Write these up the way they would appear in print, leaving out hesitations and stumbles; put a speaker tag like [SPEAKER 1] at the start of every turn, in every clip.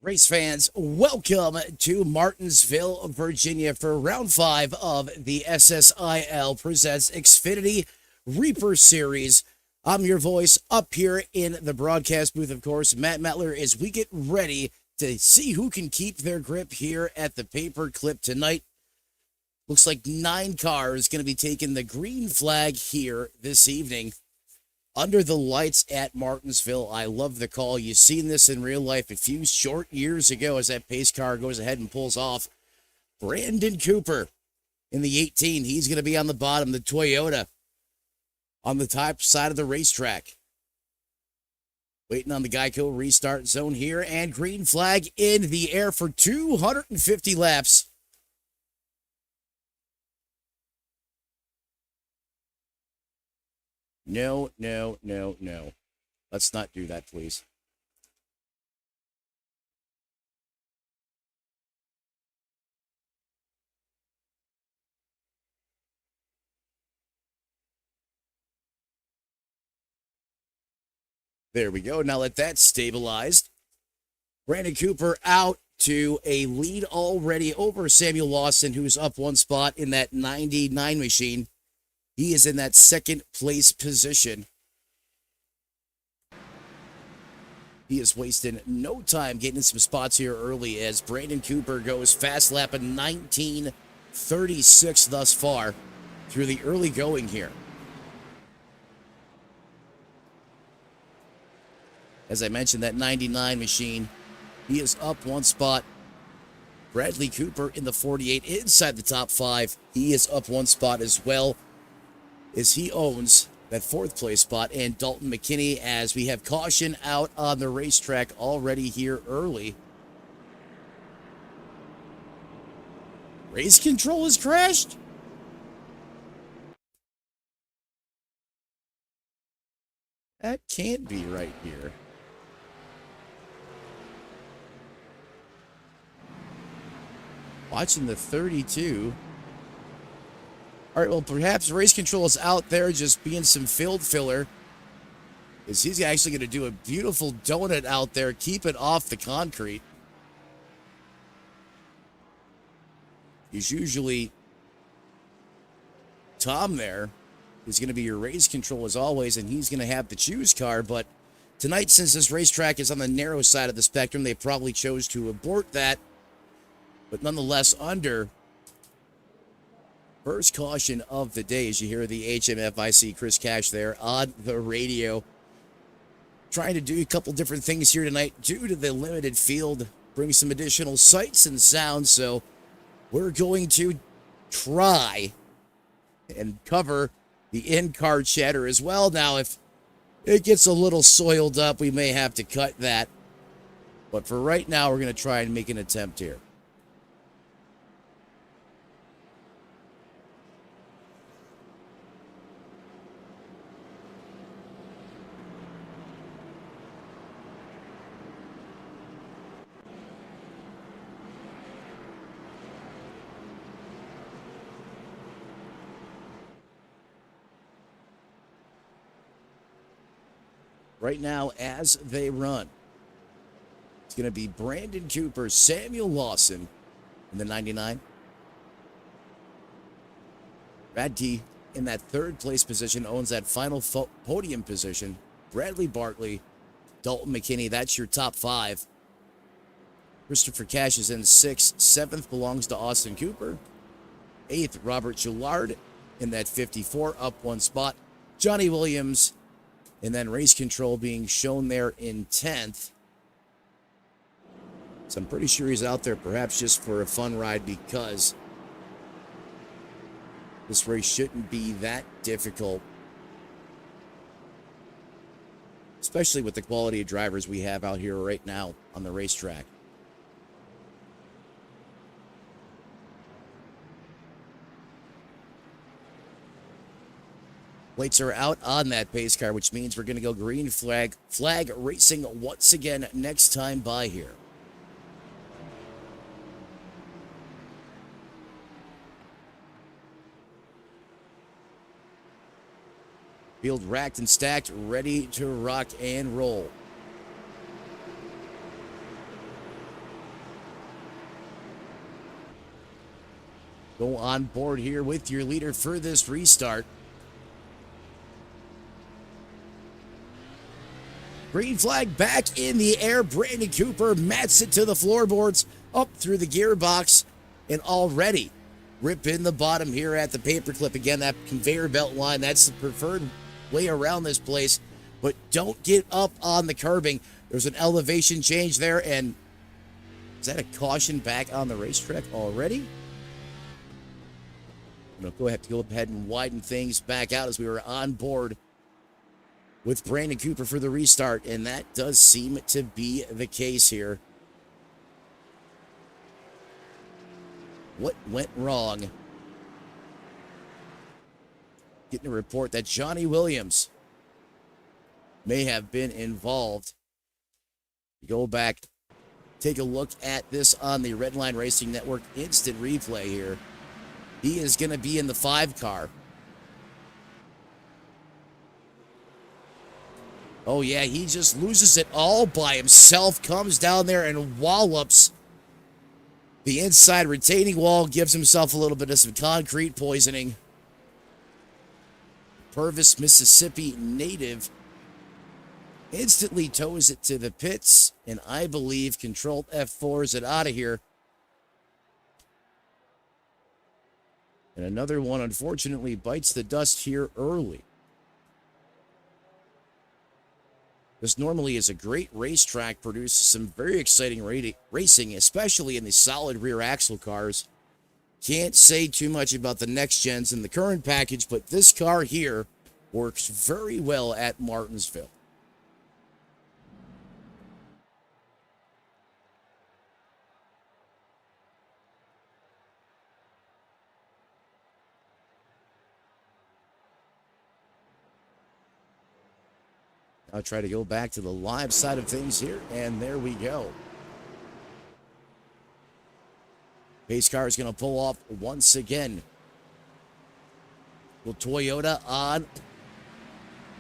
[SPEAKER 1] Race fans, welcome to Martinsville, Virginia for round 5 of the SSIL presents Xfinity Reaper Series. I'm your voice up here in the broadcast booth, of course, Matt Mettler, as we get ready to see who can keep their grip here at the Paperclip tonight. Looks like 9 cars going to be taking the green flag here this evening. Under the lights at Martinsville. I love the call. You've seen this in real life a few short years ago as that pace car goes ahead and pulls off. Brandon Cooper in the 18. He's going to be on the bottom. The Toyota on the top side of the racetrack. Waiting on the Geico restart zone here. And green flag in the air for 250 laps. No. Let's not do that, please. There we go. Now let that stabilize. Brandon Cooper out to a lead already over Samuel Lawson, who's up one spot in that 99 machine. He is in that second place position. He is wasting no time getting some spots here early as Brandon Cooper goes fast lap of 19:36 thus far through the early going here. As I mentioned, that 99 machine, he is up one spot. Bradley Cooper in the 48 inside the top 5. He is up one spot as well, as he owns that 4th place spot. And Dalton McKinney, as we have caution out on the racetrack already here early. Race control has crashed. That can't be right here. Watching the 32. All right, well, perhaps race control is out there just being some field filler. As he's actually going to do a beautiful donut out there, keep it off the concrete. He's usually Tom there is going to be your race control as always, and he's going to have the choose car. But tonight, since this racetrack is on the narrow side of the spectrum, they probably chose to abort that. But nonetheless, under first caution of the day, as you hear the HMF, I see Chris Cash there on the radio. Trying to do a couple different things here tonight due to the limited field. Bring some additional sights and sounds. So we're going to try and cover the in-car chatter as well. Now, if it gets a little soiled up, we may have to cut that. But for right now, we're going to try and make an attempt here. Right now, as they run, it's going to be Brandon Cooper, Samuel Lawson in the 99. Radke in that 3rd place position owns that final podium position. Bradley Bartley, Dalton McKinney, that's your top 5. Christopher Cash is in 6th. 7th belongs to Austin Cooper. 8th, Robert Gillard in that 54, up one spot. Johnny Williams, and then race control being shown there in 10th. So I'm pretty sure he's out there perhaps just for a fun ride, because this race shouldn't be that difficult, especially with the quality of drivers we have out here right now on the racetrack. Lights are out on that pace car, which means we're going to go green flag racing once again next time by here. Field racked and stacked, ready to rock and roll. Go on board here with your leader for this restart. Green flag back in the air. Brandon Cooper mats it to the floorboards, up through the gearbox, and already rip in the bottom here at the Paperclip. Again, that conveyor belt line, that's the preferred way around this place. But don't get up on the curbing. There's an elevation change there, and is that a caution back on the racetrack already? Go ahead and widen things back out as we were on board with Brandon Cooper for the restart, and that does seem to be the case here. What went wrong? Getting a report that Johnny Williams may have been involved. Go back, take a look at this on the Redline Racing Network instant replay here. He is going to be in the 5 car. Oh, yeah, he just loses it all by himself, comes down there and wallops the inside retaining wall, gives himself a little bit of some concrete poisoning. Purvis, Mississippi native instantly tows it to the pits, and I believe controlled F4s it out of here. And another one, unfortunately, bites the dust here early. This normally is a great racetrack, produces some very exciting racing, especially in the solid rear axle cars. Can't say too much about the next gens in the current package, but this car here works very well at Martinsville. I'll try to go back to the live side of things here, and there we go. Pace car is going to pull off once again. Will Toyota on.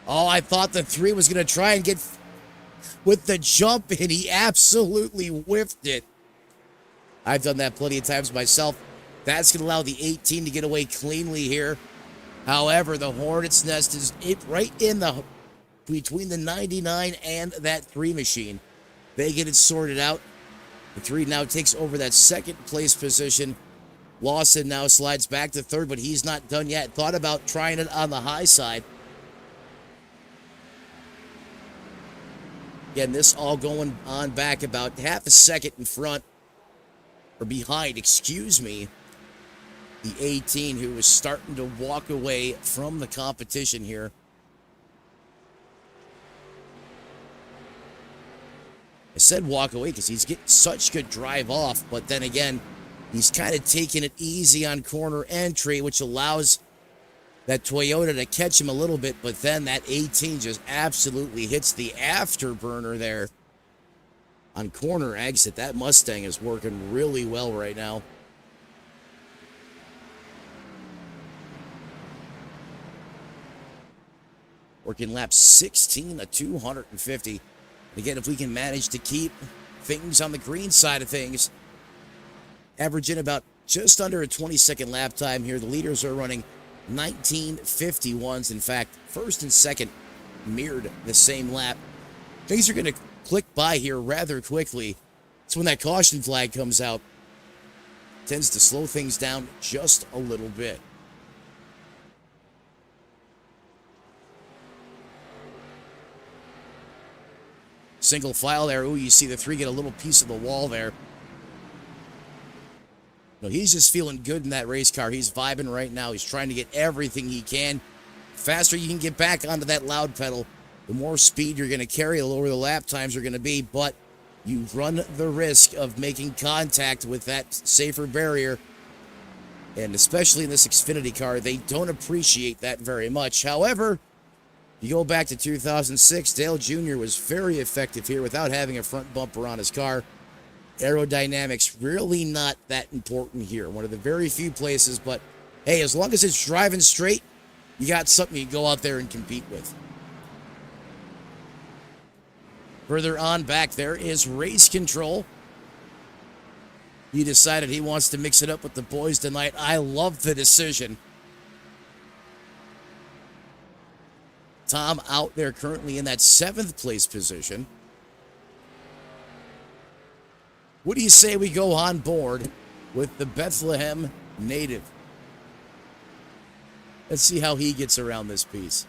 [SPEAKER 1] Oh, I thought the 3 was going to try and get with the jump, and he absolutely whiffed it. I've done that plenty of times myself. That's going to allow the 18 to get away cleanly here. However, the Hornet's Nest is right in the between the 99 and that 3 machine. They get it sorted out. The 3 now takes over that second place position. Lawson now slides back to 3rd, but he's not done yet. Thought about trying it on the high side. Again, this all going on back about half a second in front, or behind, excuse me, the 18, who is starting to walk away from the competition here. I said walk away because he's getting such good drive off, but then again, he's kind of taking it easy on corner entry, which allows that Toyota to catch him a little bit, but then that 18 just absolutely hits the afterburner there on corner exit. That Mustang is working really well right now. Working lap 16 of 250. Again, if we can manage to keep things on the green side of things, averaging about just under a 20-second lap time here. The leaders are running 19:51s. In fact, first and second mirrored the same lap. Things are going to click by here rather quickly. It's when that caution flag comes out. Tends to slow things down just a little bit. Single file there. Ooh, you see the 3 get a little piece of the wall there. No, he's just feeling good in that race car. He's vibing right now. He's trying to get everything he can. Faster you can get back onto that loud pedal, the more speed you're going to carry, the lower the lap times are going to be. But you run the risk of making contact with that safer barrier. And especially in this Xfinity car, they don't appreciate that very much. However, you go back to 2006, Dale Jr. was very effective here without having a front bumper on his car. Aerodynamics really not that important here. One of the very few places, but hey, as long as it's driving straight, you got something you can go out there and compete with. Further on back there is race control. He decided he wants to mix it up with the boys tonight. I love the decision. Tom out there currently in that 7th place position. What do you say we go on board with the Bethlehem native? Let's see how he gets around this piece.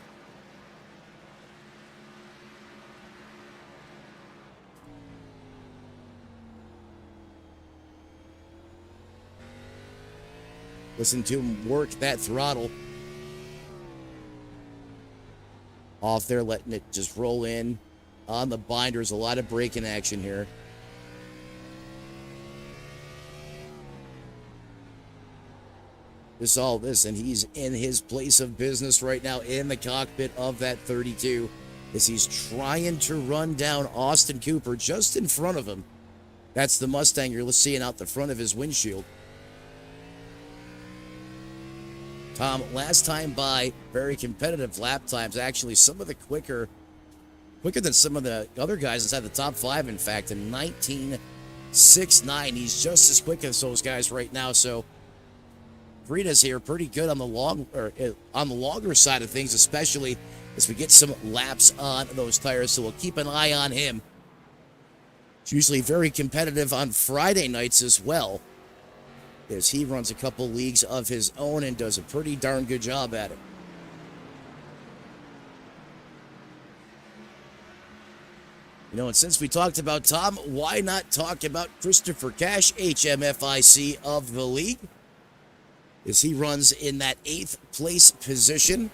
[SPEAKER 1] Listen to him work that throttle. Off there, letting it just roll in on the binders. A lot of braking action here. All this, and he's in his place of business right now in the cockpit of that 32 as he's trying to run down Austin Cooper just in front of him. That's the Mustang you're seeing out the front of his windshield. Tom, last time by, very competitive lap times. Actually, some of the quicker than some of the other guys inside the top 5, in fact, in 19.69. He's just as quick as those guys right now, so Rita's here pretty good on the longer side of things, especially as we get some laps on those tires. So we'll keep an eye on him. It's usually very competitive on Friday nights as well, as he runs a couple leagues of his own and does a pretty darn good job at it. You know, and since we talked about Tom, why not talk about Christopher Cash, HMFIC of the league, as he runs in that 8th place position.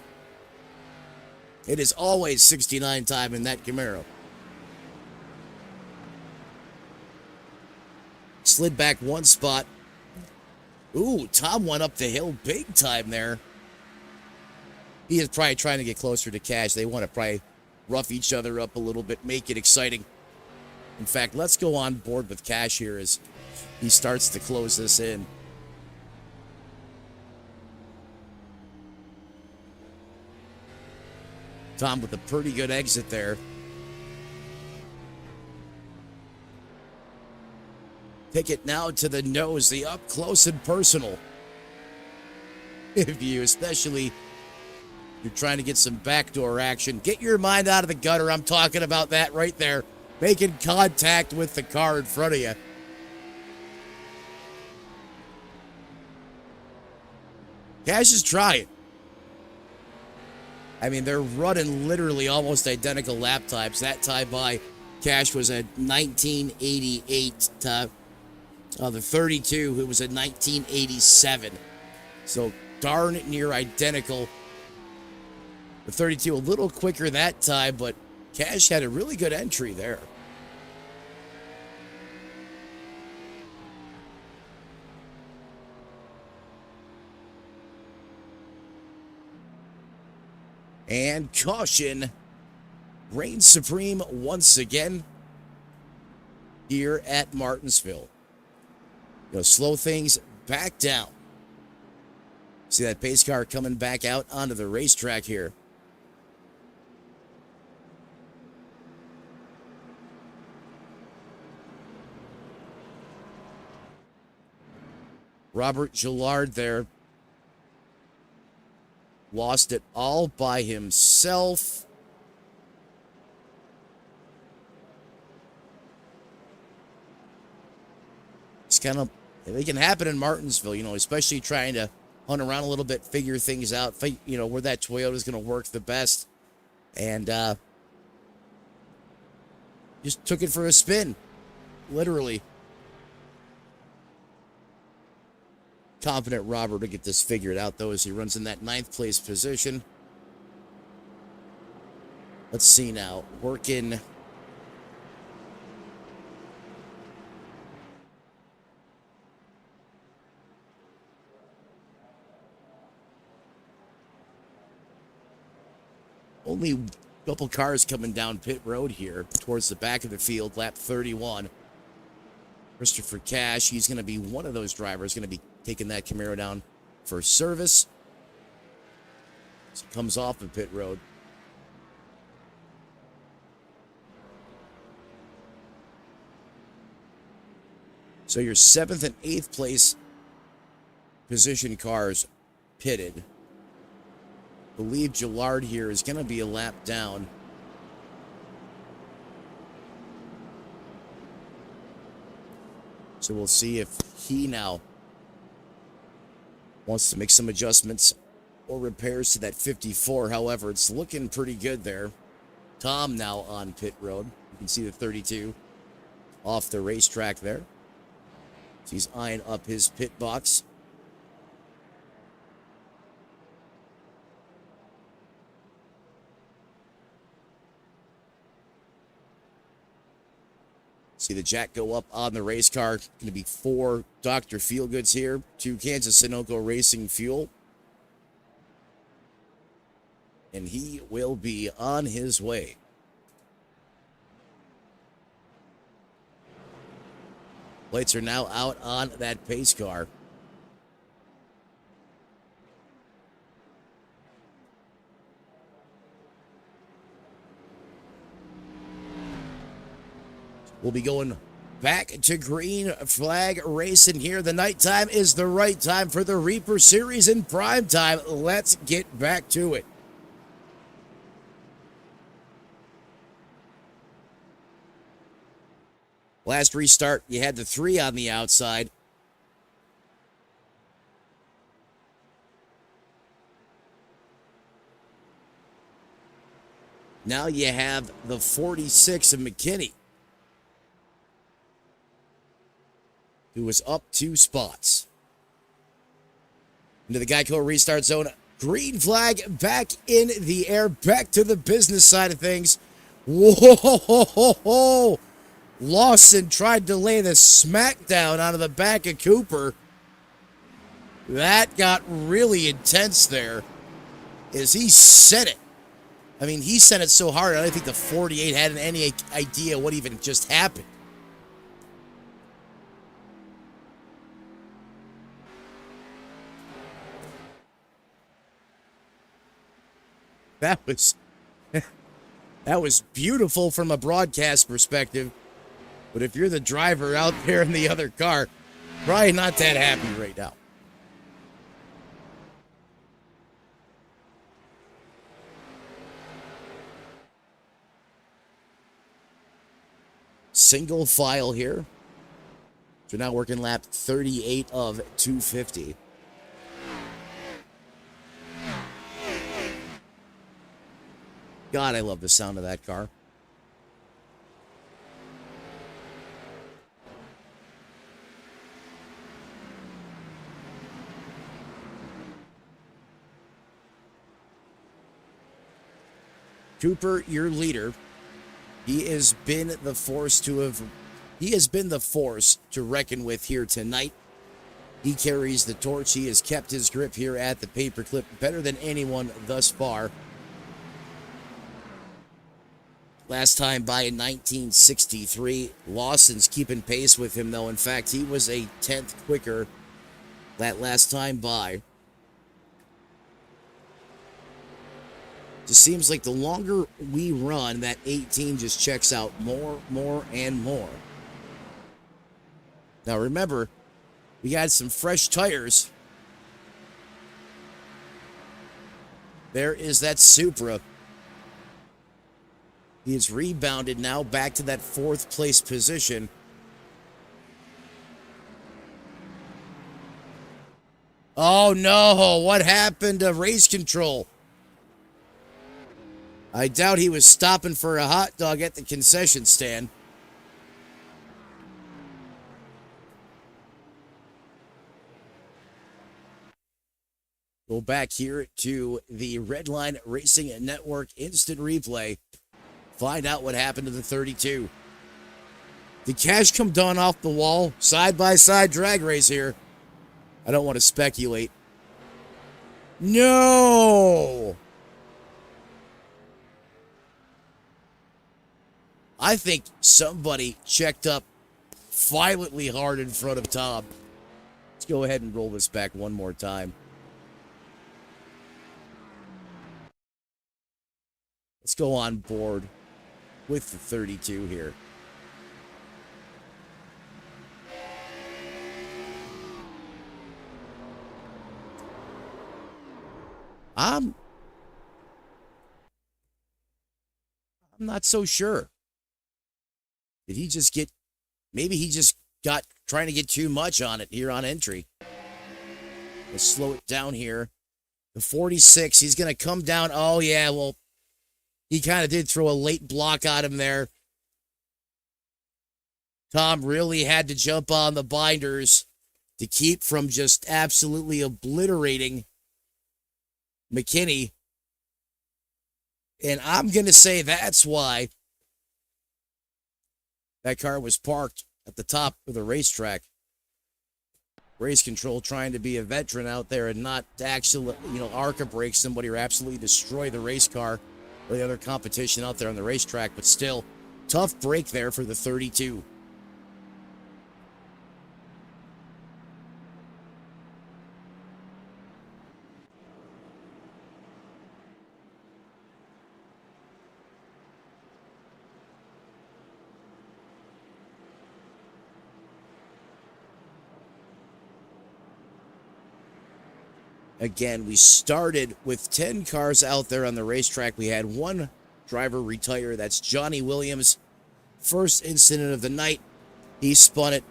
[SPEAKER 1] It is always 69 time in that Camaro. Slid back one spot. Ooh, Tom went up the hill big time there. He is probably trying to get closer to Cash. They want to probably rough each other up a little bit, make it exciting. In fact, let's go on board with Cash here as he starts to close this in. Tom with a pretty good exit there. Take it now to the nose, the up close and personal. If you, especially, you're trying to get some backdoor action, get your mind out of the gutter. I'm talking about that right there. Making contact with the car in front of you. Cash is trying. I mean, they're running literally almost identical lap times. That time by Cash was a 1988. The 32, it was a 1987. So darn near identical. The 32 a little quicker that time, but Cash had a really good entry there. And caution reigns supreme once again here at Martinsville. Slow things back down. See that pace car coming back out onto the racetrack here. Robert Gillard there. Lost it all by himself. It's kind of, it can happen in Martinsville, especially trying to hunt around a little bit, figure things out, where that Toyota is going to work the best. And just took it for a spin, literally. Confident Robert to get this figured out, though, as he runs in that 9th place position. Let's see now. Working. Only a couple cars coming down pit road here towards the back of the field, lap 31. Christopher Cash, he's going to be one of those drivers, going to be taking that Camaro down for service. So it comes off of pit road. So your 7th and 8th place position cars pitted. I believe Gillard here is going to be a lap down. So we'll see if he now wants to make some adjustments or repairs to that 54. However, it's looking pretty good there. Tom now on pit road. You can see the 32 off the racetrack there. So he's eyeing up his pit box. See the jack go up on the race car. Going to be 4 Dr. Feelgoods here, 2 Kansas Sunoco Racing Fuel. And he will be on his way. Plates are now out on that pace car. We'll be going back to green flag racing here. The nighttime is the right time for the Reaper Series in prime time. Let's get back to it. Last restart, you had the 3 on the outside. Now you have the 46 of McKinney, who was up 2 spots. Into the Geico restart zone. Green flag back in the air. Back to the business side of things. Whoa! Lawson tried to lay the smackdown out of the back of Cooper. That got really intense there as he sent it. I mean, he sent it so hard, I don't think the 48 had any idea what even just happened. That was beautiful from a broadcast perspective. But if you're the driver out there in the other car, probably not that happy right now. Single file here. So now working lap 38 of 250. God, I love the sound of that car. Cooper, your leader. He has been the force to reckon with here tonight. He carries the torch. He has kept his grip here at the Paperclip better than anyone thus far. Last time by in 1963. Lawson's keeping pace with him, though. In fact, he was a 10th quicker that last time by. Just seems like the longer we run, that 18 just checks out more, and more. Now remember, we got some fresh tires. There is that Supra. He is rebounded now back to that 4th place position. Oh no, what happened to race control? I doubt he was stopping for a hot dog at the concession stand. Go back here to the Redline Racing Network instant replay. Find out what happened to the 32. Did Cash come down off the wall? Side-by-side drag race here. I don't want to speculate. No! I think somebody checked up violently hard in front of Tom. Let's go ahead and roll this back one more time. Let's go on board with the 32 here. I'm not so sure. Did he just get, maybe he just got trying to get too much on it here on entry. Let's slow it down here. The 46, he's going to come down. Oh, yeah, well, he kind of did throw a late block on him there. Tom really had to jump on the binders to keep from just absolutely obliterating McKinney. And I'm going to say that's why that car was parked at the top of the racetrack. Race control trying to be a veteran out there and not actually, ARCA break somebody or absolutely destroy the race car or the other competition out there on the racetrack. But still, tough break there for the 32. Again, we started with 10 cars out there on the racetrack. We had one driver retire. That's Johnny Williams. First incident of the night. He spun it.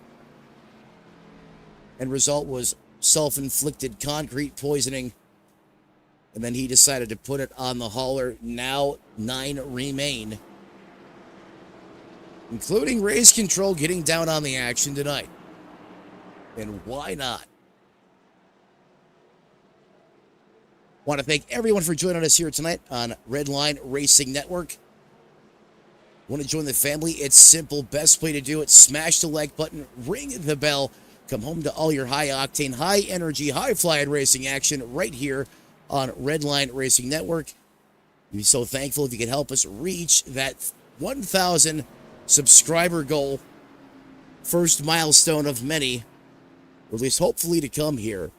[SPEAKER 1] And result was self-inflicted concrete poisoning. And then he decided to put it on the hauler. Now 9 remain, including race control getting down on the action tonight. And why not? Want to thank everyone for joining us here tonight on Redline Racing Network. Want to join the family? It's simple. Best way to do it. Smash the like button, ring the bell, come home to all your high-octane, high-energy, high-flying racing action right here on Redline Racing Network. We'd be so thankful if you could help us reach that 1,000 subscriber goal. First milestone of many, or at least hopefully to come here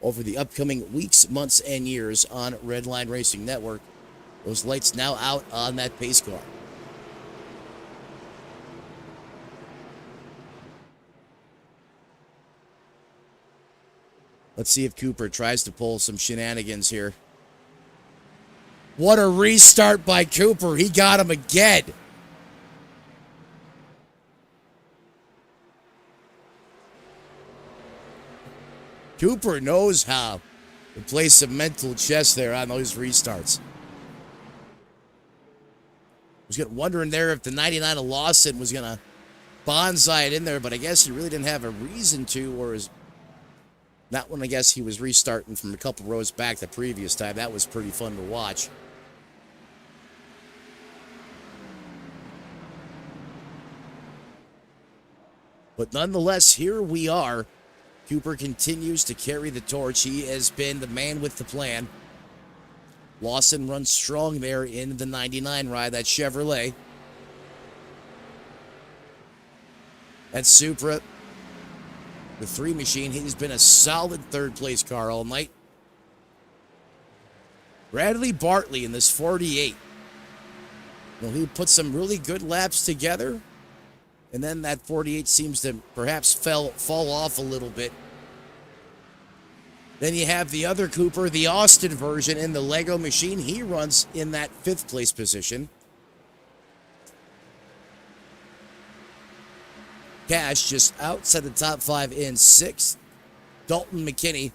[SPEAKER 1] over the upcoming weeks, months, and years on Redline Racing Network. Those lights now out on that pace car. Let's see if Cooper tries to pull some shenanigans here. What a restart by Cooper. He got him again. Cooper knows how to play some mental chess there on those restarts. I was wondering there if the 99 of Lawson was going to bonsai it in there, but I guess he really didn't have a reason to, or is not when I guess he was restarting from a couple rows back the previous time. That was pretty fun to watch. But nonetheless, here we are. Cooper continues to carry the torch. He has been the man with the plan. Lawson runs strong there in the 99 ride, that Chevrolet. That Supra, the 3 machine, he's been a solid third-place car all night. Bradley Bartley in this 48. Well, he put some really good laps together. And then that 48 seems to perhaps fall off a little bit. Then you have the other Cooper, the Austin version in the Lego machine. He runs in that 5th place position. Cash just outside the top 5 in 6th. Dalton McKinney,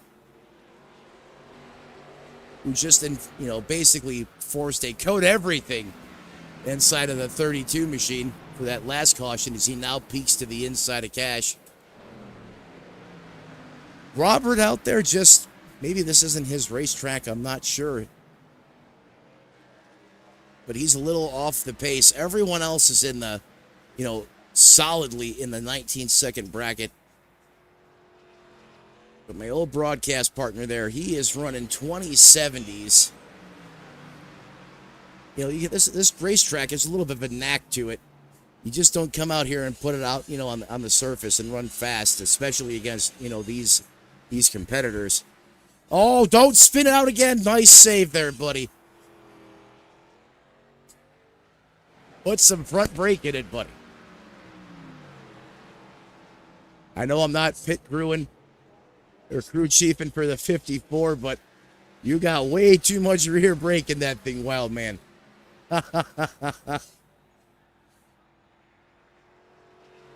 [SPEAKER 1] who just basically forced a code everything inside of the 32 machine for that last caution as he now peeks to the inside of Cash. Robert out there just, maybe this isn't his racetrack, I'm not sure. But he's a little off the pace. Everyone else is in the, solidly in the 19-second bracket. But my old broadcast partner there, he is running 2070s. This racetrack has a little bit of a knack to it. You just don't come out here and put it out, on the surface and run fast, especially against, these competitors. Oh, don't spin it out again. Nice save there, buddy. Put some front brake in it, buddy. I know I'm not pit crewing or crew chiefing for the 54, but You got way too much rear brake in that thing, wild man.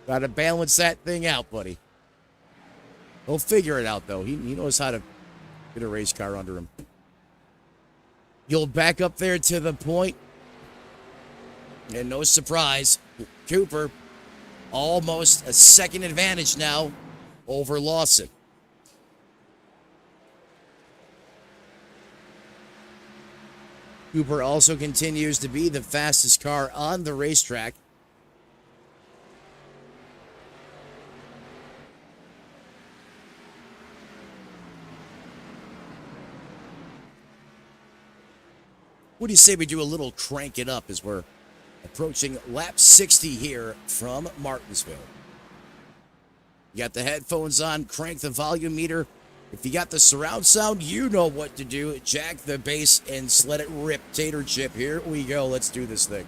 [SPEAKER 1] Gotta balance that thing out, buddy. He'll figure it out, though. He knows how to get a race car under him. You'll back up there to the point. And no surprise, Cooper almost a second advantage now over Lawson. Cooper also continues to be the fastest car on the racetrack. What do you say we do a little crank it up as we're approaching lap 60 here from Martinsville? You got the headphones on, crank the volume meter. If you got the surround sound, you know what to do. Jack the bass and let it rip. Tater chip, here we go. Let's do this thing.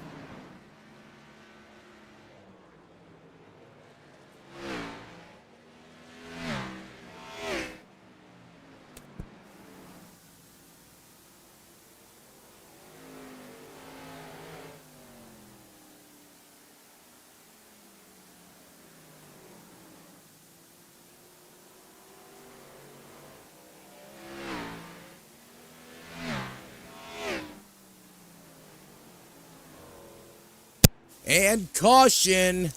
[SPEAKER 1] And caution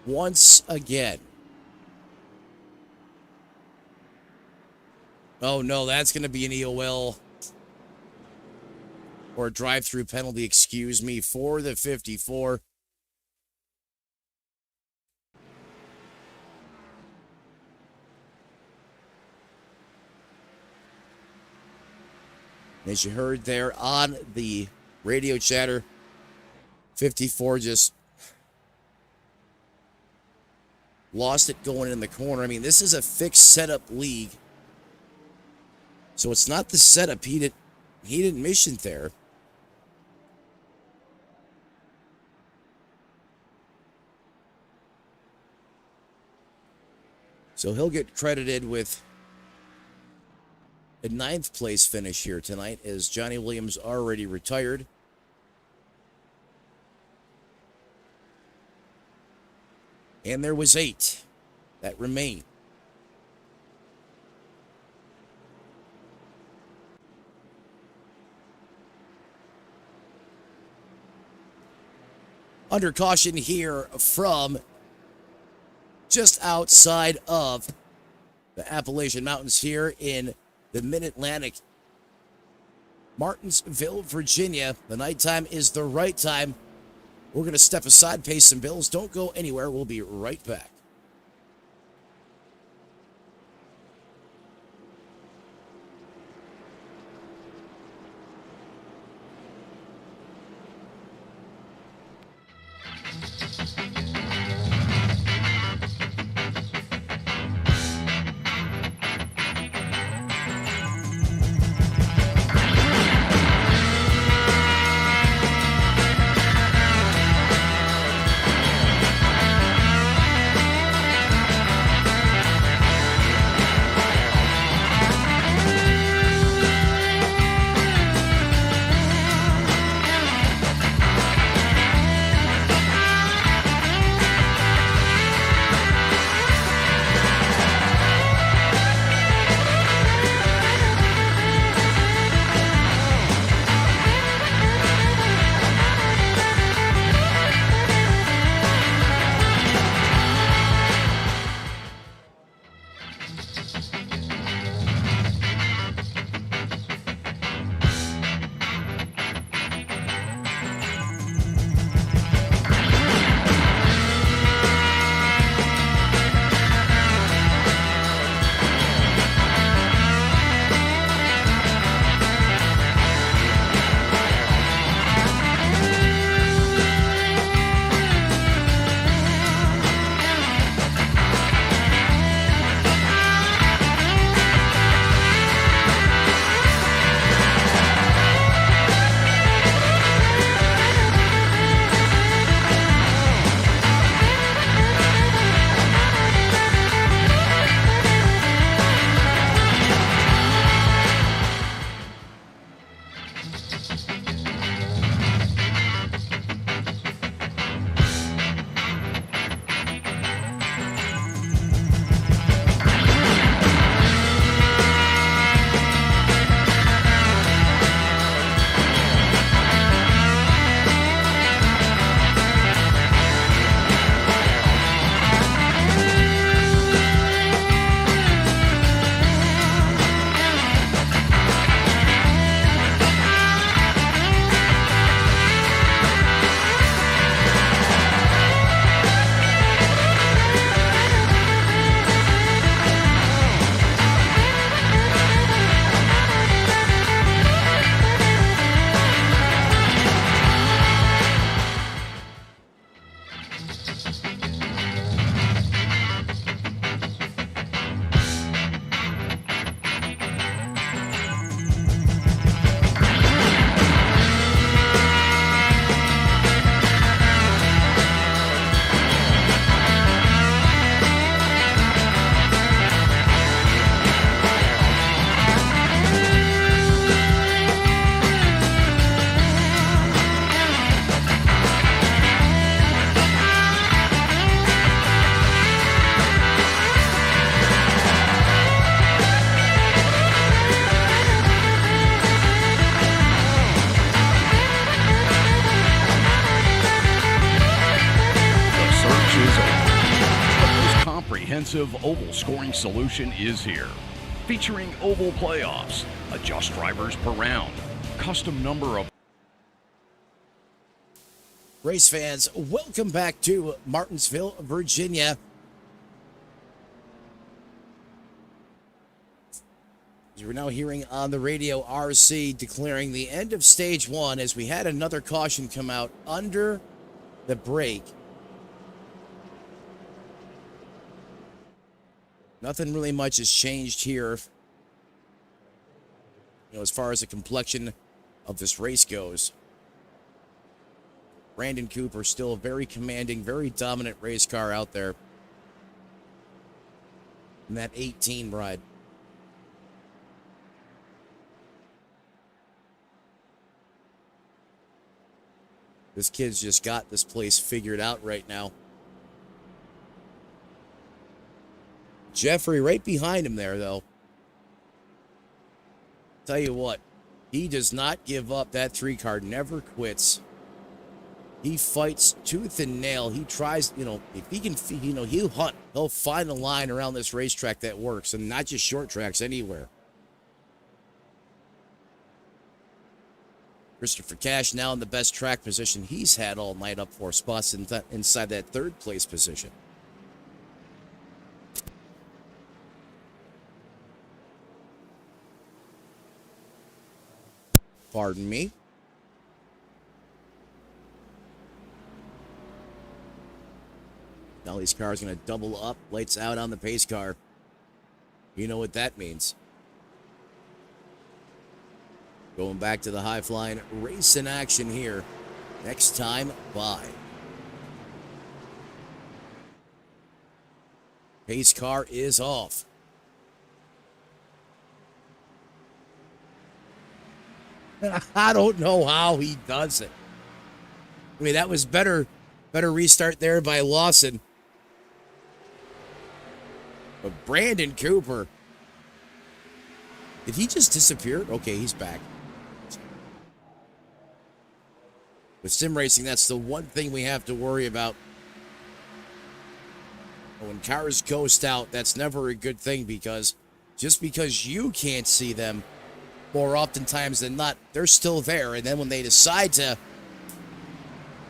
[SPEAKER 1] once again. Oh no, that's going to be an EOL or a drive-through penalty, excuse me, for the 54. As you heard there on the radio chatter, 54 just lost it going in the corner. I mean, this is a fixed setup league, so it's not the setup he didn't mission there. So he'll get credited with a 9th place finish here tonight, as Johnny Williams already retired. And there was 8 that remain. Under caution here from just outside of the Appalachian Mountains here in the Mid-Atlantic, Martinsville, Virginia. The nighttime is the right time. We're going to step aside, pay some bills. Don't go anywhere. We'll be right back.
[SPEAKER 2] comprehensive oval scoring solution is here. Featuring oval playoffs, adjust drivers per round, custom number of
[SPEAKER 1] Race fans, welcome back to Martinsville, Virginia. We're now hearing on the radio RC declaring the end of stage one as we had another caution come out under the break. Nothing really much has changed here, as far as the complexion of this race goes. Brandon Cooper still a very commanding, very dominant race car out there in that 18 ride. This kid's just got this place figured out right now. Jeffrey right behind him there, though. Tell you what, he does not give up. That 3 car never quits. He fights tooth and nail. He tries, if he can, he'll hunt. He'll find a line around this racetrack that works, and not just short tracks, anywhere. Christopher Cash now in the best track position he's had all night, up 4 spots inside that 3rd place position. Pardon me. Now these cars going to double up, lights out on the pace car. You know what that means. Going back to the high-flying race in action here. Next time, bye. Pace car is off. I don't know how he does it. I mean, that was better restart there by Lawson. But Brandon Cooper, did he just disappear? Okay, he's back. With sim racing, that's the one thing we have to worry about. When cars ghost out, that's never a good thing, because just because you can't see them, more oftentimes than not, they're still there. And then when they decide to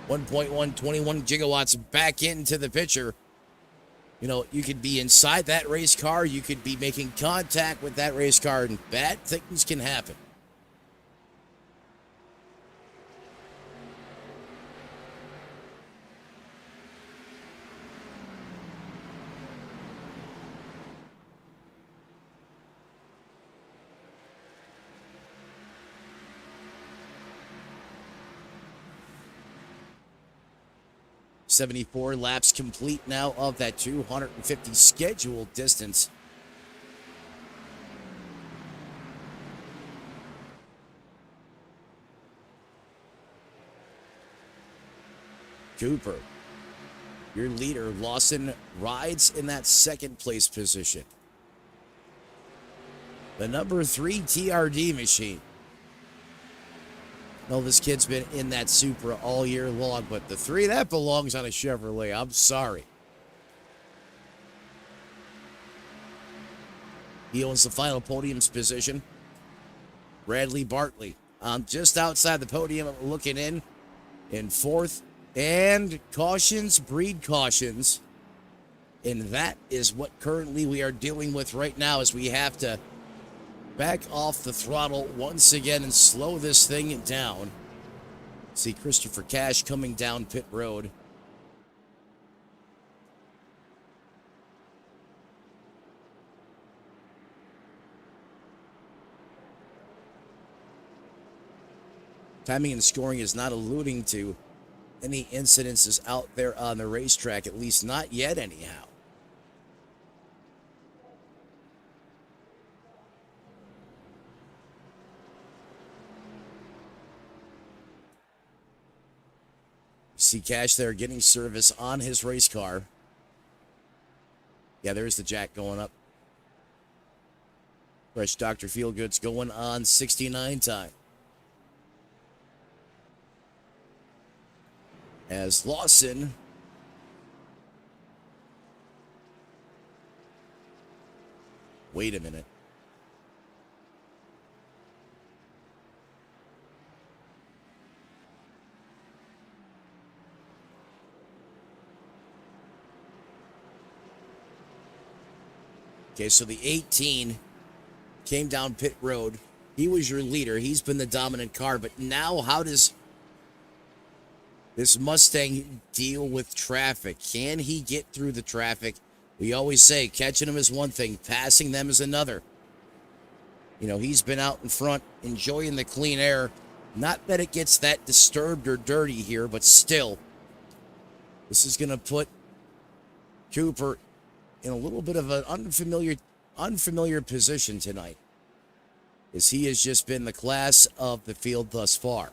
[SPEAKER 1] 1.1, 21 gigawatts back into the picture, you could be inside that race car, you could be making contact with that race car, and bad things can happen. .74 laps complete now of that 250 scheduled distance. Cooper, your leader. Lawson rides in that 2nd place position. The number 3 TRD machine. No, this kid's been in that Supra all year long, but the 3, that belongs on a Chevrolet. I'm sorry. He owns the final podium's position. Bradley Bartley just outside the podium, looking in 4th. And cautions breed cautions. And that is what currently we are dealing with right now, as we have to back off the throttle once again and slow this thing down. See Christopher Cash coming down pit road. Timing and scoring is not alluding to any incidences out there on the racetrack, at least not yet anyhow. See Cash there getting service on his race car. Yeah, there's the jack going up. Fresh Dr. Feelgood's going on 69 time. As Lawson Wait a minute. Okay, so the 18 came down pit road. He was your leader. He's been the dominant car. But now how does this Mustang deal with traffic? Can he get through the traffic? We always say catching them is one thing, passing them is another. You know, he's been out in front enjoying the clean air. Not that it gets that disturbed or dirty here, but still, this is going to put Cooper in a little bit of an unfamiliar position tonight, as he has just been the class of the field thus far.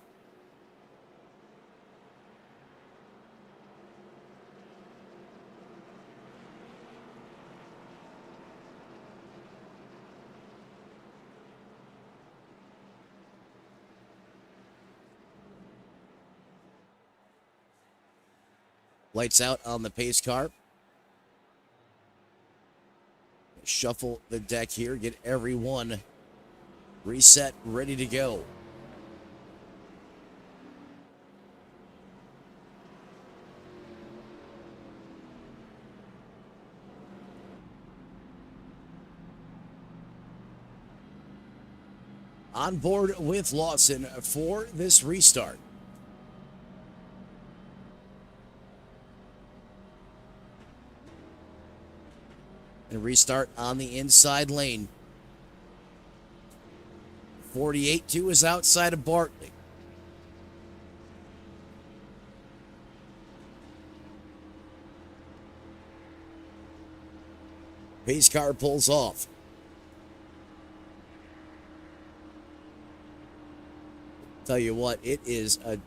[SPEAKER 1] Lights out on the pace car. Shuffle the deck here, get everyone reset, ready to go. On board with Lawson for this restart. And restart on the inside lane. 48-2 is outside of Bartley. Pace car pulls off. Tell you what, it is a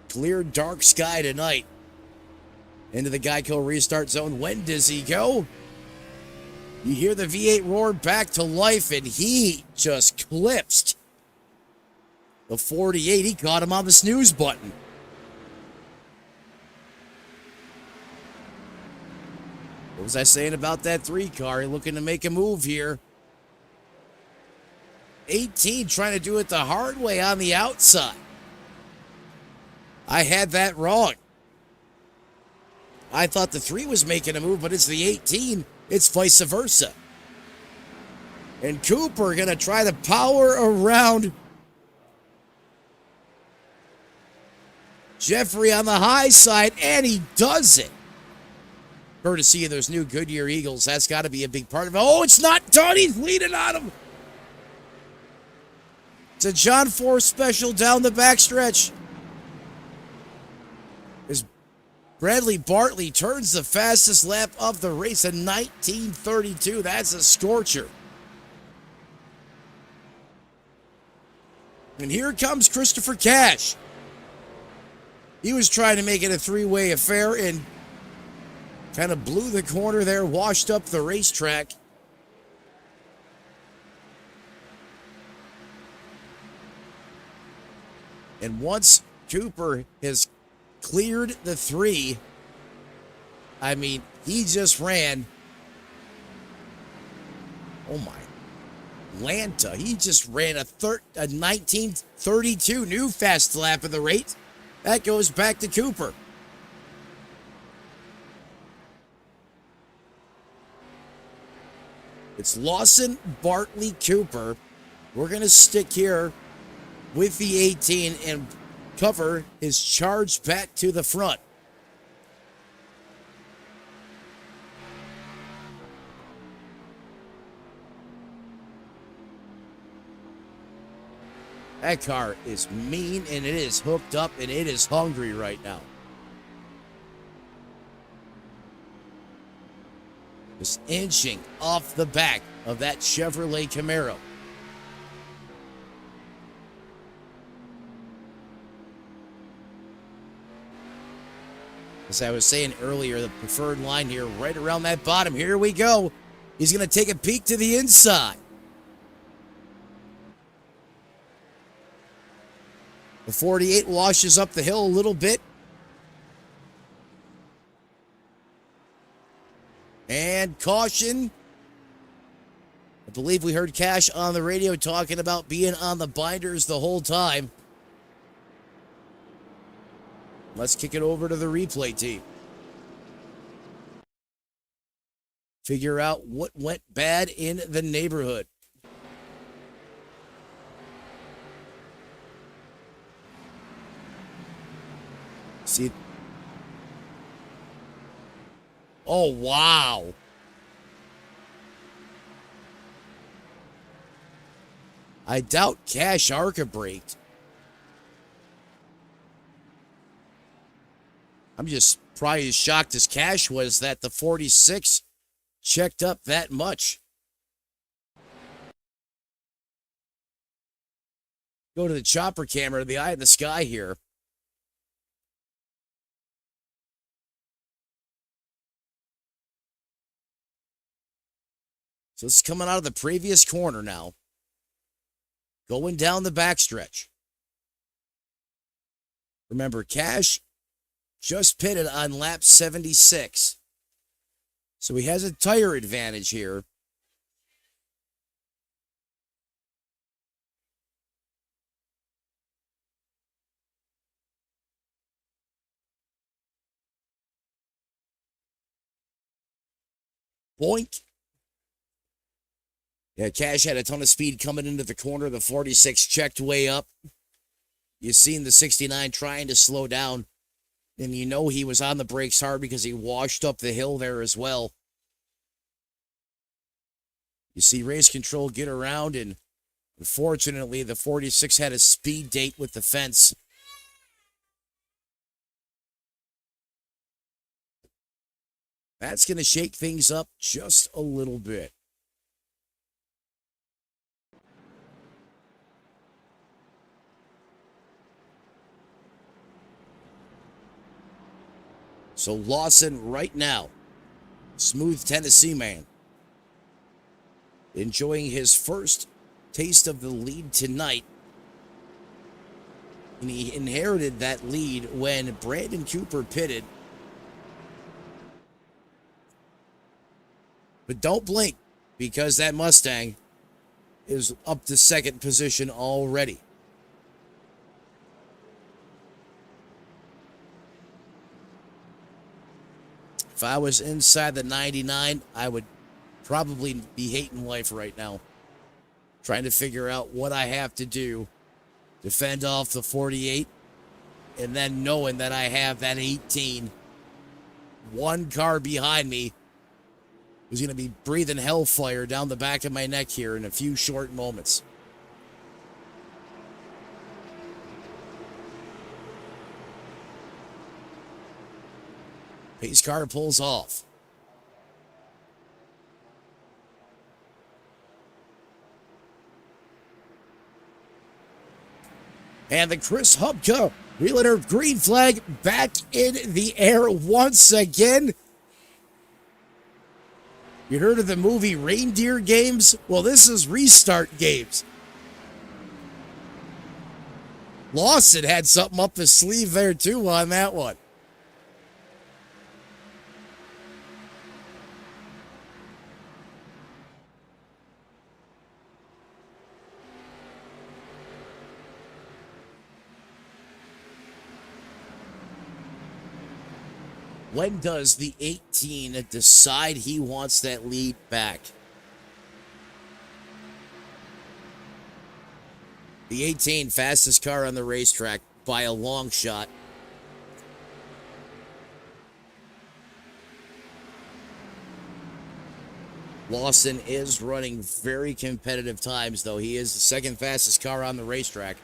[SPEAKER 1] clear, dark sky tonight. Into the Geico restart zone. When does he go? You hear the V8 roar back to life, and he just clipsed the 48. He caught him on the snooze button. What was I saying about that 3 car? Looking to make a move here. 18 trying to do it the hard way on the outside. I had that wrong. I thought the 3 was making a move, but it's the 18. It's vice versa. And Cooper going to try to power around Jeffrey on the high side, and he does it. Courtesy of those new Goodyear Eagles. That's got to be a big part of it. Oh, it's not done. He's leading on him. It's a John Force special down the backstretch. As Bradley Bartley turns the fastest lap of the race in 1932. That's a scorcher. And here comes Christopher Cash. He was trying to make it a 3-way affair and kind of blew the corner there, washed up the racetrack. And once Cooper has cleared the 3, I mean, he just ran, oh my, Lanta. He just ran a 1932 new fast lap of the race. That goes back to Cooper. It's Lawson, Bartley, Cooper. We're going to stick here with the 18 and cover his charge back to the front. That car is mean, and it is hooked up, and it is hungry right now. Just inching off the back of that Chevrolet Camaro. As I was saying earlier, the preferred line here, right around that bottom. Here we go. He's going to take a peek to the inside. The 48 washes up the hill a little bit. And caution. believe we heard Cash on the radio talking about being on the binders the whole time. Let's kick it over to the replay team. Figure out what went bad in the neighborhood. See? Oh, wow. I doubt Cash Arca braked. I'm just probably as shocked as Cash was that the 46 checked up that much. Go to the chopper camera, the eye in the sky here. So it's coming out of the previous corner now. Going down the backstretch. Remember, Cash just pitted on lap 76. So he has a tire advantage here. Boink. Yeah, Cash had a ton of speed coming into the corner. The 46 checked way up. You seen the 69 trying to slow down. And you know he was on the brakes hard because he washed up the hill there as well. You see race control get around, and unfortunately the 46 had a speed date with the fence. That's going to shake things up just a little bit. So Lawson right now, smooth Tennessee man, enjoying his first taste of the lead tonight. And he inherited that lead when Brandon Cooper pitted. But don't blink, because that Mustang is up to second position already. If I was inside the 99, I would probably be hating life right now. Trying to figure out what I have to do to fend off the 48. And then knowing that I have that 18. One car behind me who's going to be breathing hellfire down the back of my neck here in a few short moments. Pace car pulls off. And the Chris Hubka Wheeler green flag back in the air once again. You heard of the movie Reindeer Games? Well, this is Restart Games. Lawson had something up his sleeve there too on that one. When does the 18 decide he wants that lead back? The 18, fastest car on the racetrack by a long shot. Lawson is running very competitive times, though. He is the second fastest car on the racetrack.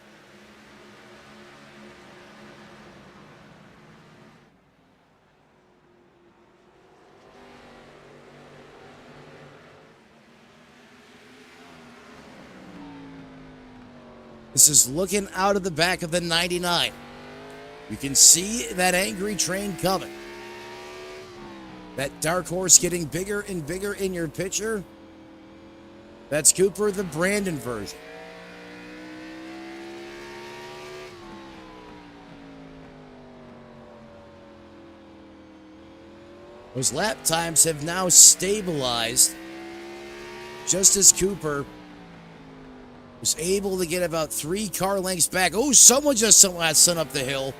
[SPEAKER 1] This is looking out of the back of the 99. You can see that angry train coming. That dark horse getting bigger and bigger in your picture. That's Cooper, the Brandon version. Those lap times have now stabilized just as Cooper was able to get about 3 car lengths back. Oh, someone just sent up the hill.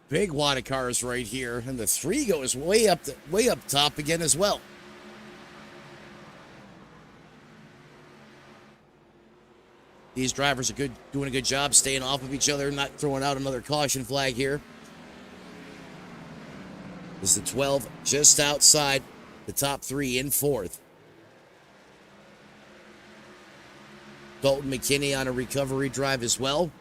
[SPEAKER 1] Big wad of cars right here, and the 3 goes way up top again as well. These drivers are doing a good job staying off of each other, not throwing out another caution flag here. This is the 12 just outside the top 3 in 4th. Dalton McKinney on a recovery drive as well.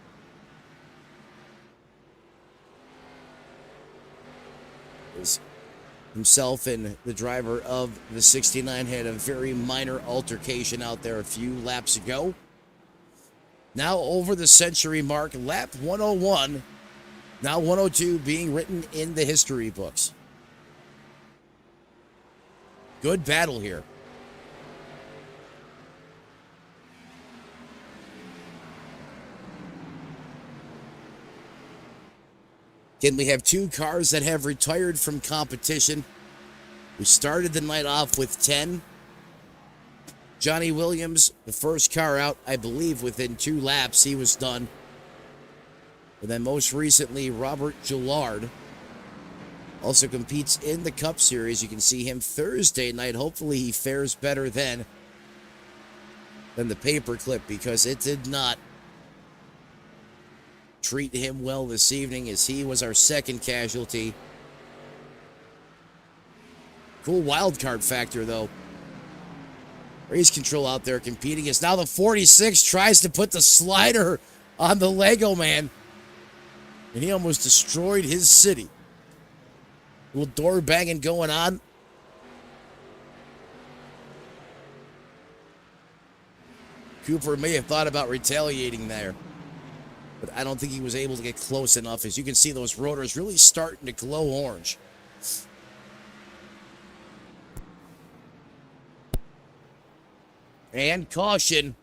[SPEAKER 1] Himself and the driver of the 69 had a very minor altercation out there a few laps ago. Now over the century mark, lap 101, now 102 being written in the history books. Good battle here. Again, we have 2 cars that have retired from competition. We started the night off with 10. Johnny Williams, the first car out, I believe within 2 laps, he was done. And then most recently, Robert Gillard also competes in the Cup Series. You can see him Thursday night. Hopefully he fares better than the Paperclip, because it did not treat him well this evening, as he was our second casualty. Cool wild card factor, though. Race control out there competing as now the 46 tries to put the slider on the Lego man, and he almost destroyed his city. Little door banging going on. Cooper may have thought about retaliating there, but I don't think he was able to get close enough. As you can see, those rotors really starting to glow orange. And caution.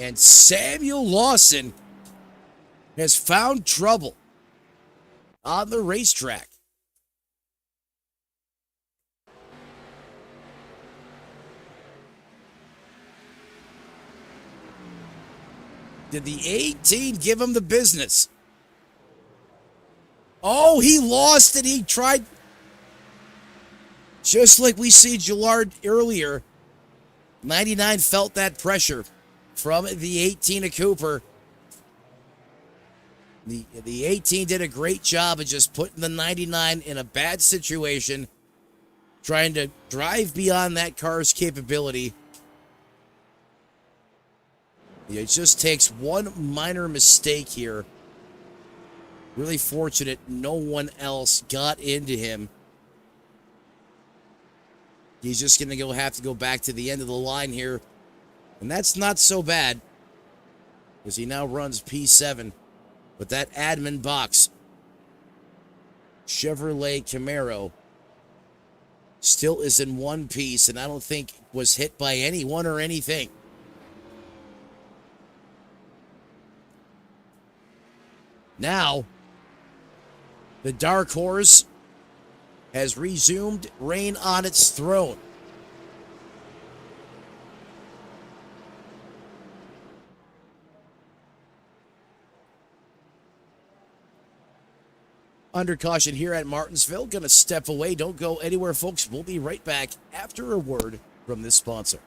[SPEAKER 1] And Samuel Lawson has found trouble on the racetrack. Did the 18 give him the business? Oh, he lost it. He tried. Just like we see Gillard earlier, 99 felt that pressure from the 18 of Cooper. The 18 did a great job of just putting the 99 in a bad situation, trying to drive beyond that car's capability. It just takes one minor mistake here. Really fortunate no one else got into him. He's just going to have to go back to the end of the line here. And that's not so bad, because he now runs P7. But that admin box, Chevrolet Camaro, still is in one piece, and I don't think was hit by anyone or anything. Now, the Dark Horse has resumed reign on its throne. Under caution here at Martinsville. Going to step away. Don't go anywhere, folks. We'll be right back after a word from this sponsor.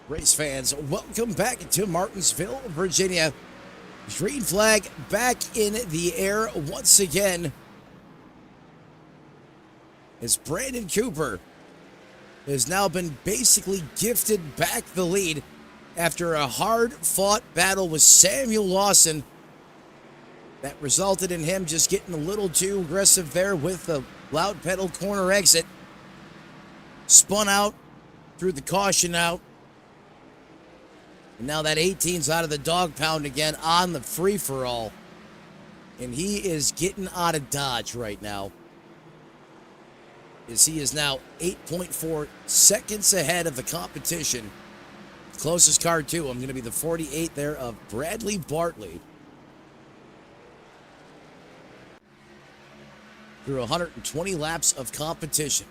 [SPEAKER 1] Race fans, welcome back to Martinsville, Virginia. Green flag back in the air once again as Brandon Cooper has now been basically gifted back the lead after a hard-fought battle with Samuel Lawson that resulted in him just getting a little too aggressive there with the loud pedal corner exit. Spun out, threw the caution out. And now that 18's out of the dog pound again on the free-for-all. And he is getting out of Dodge right now, as he is now 8.4 seconds ahead of the competition. Closest car to him going to be the 48 there of Bradley Bartley. Through 120 laps of competition.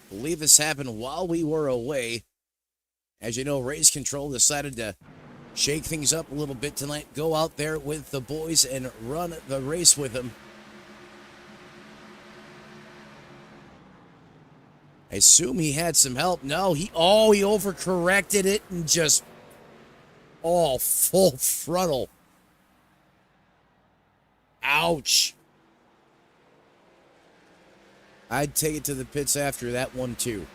[SPEAKER 1] I believe this happened while we were away. As you know, Race Control decided to shake things up a little bit tonight. Go out there with the boys and run the race with them. I assume he had some help. No, he overcorrected it and just full frontal. Ouch. I'd take it to the pits after that one, too.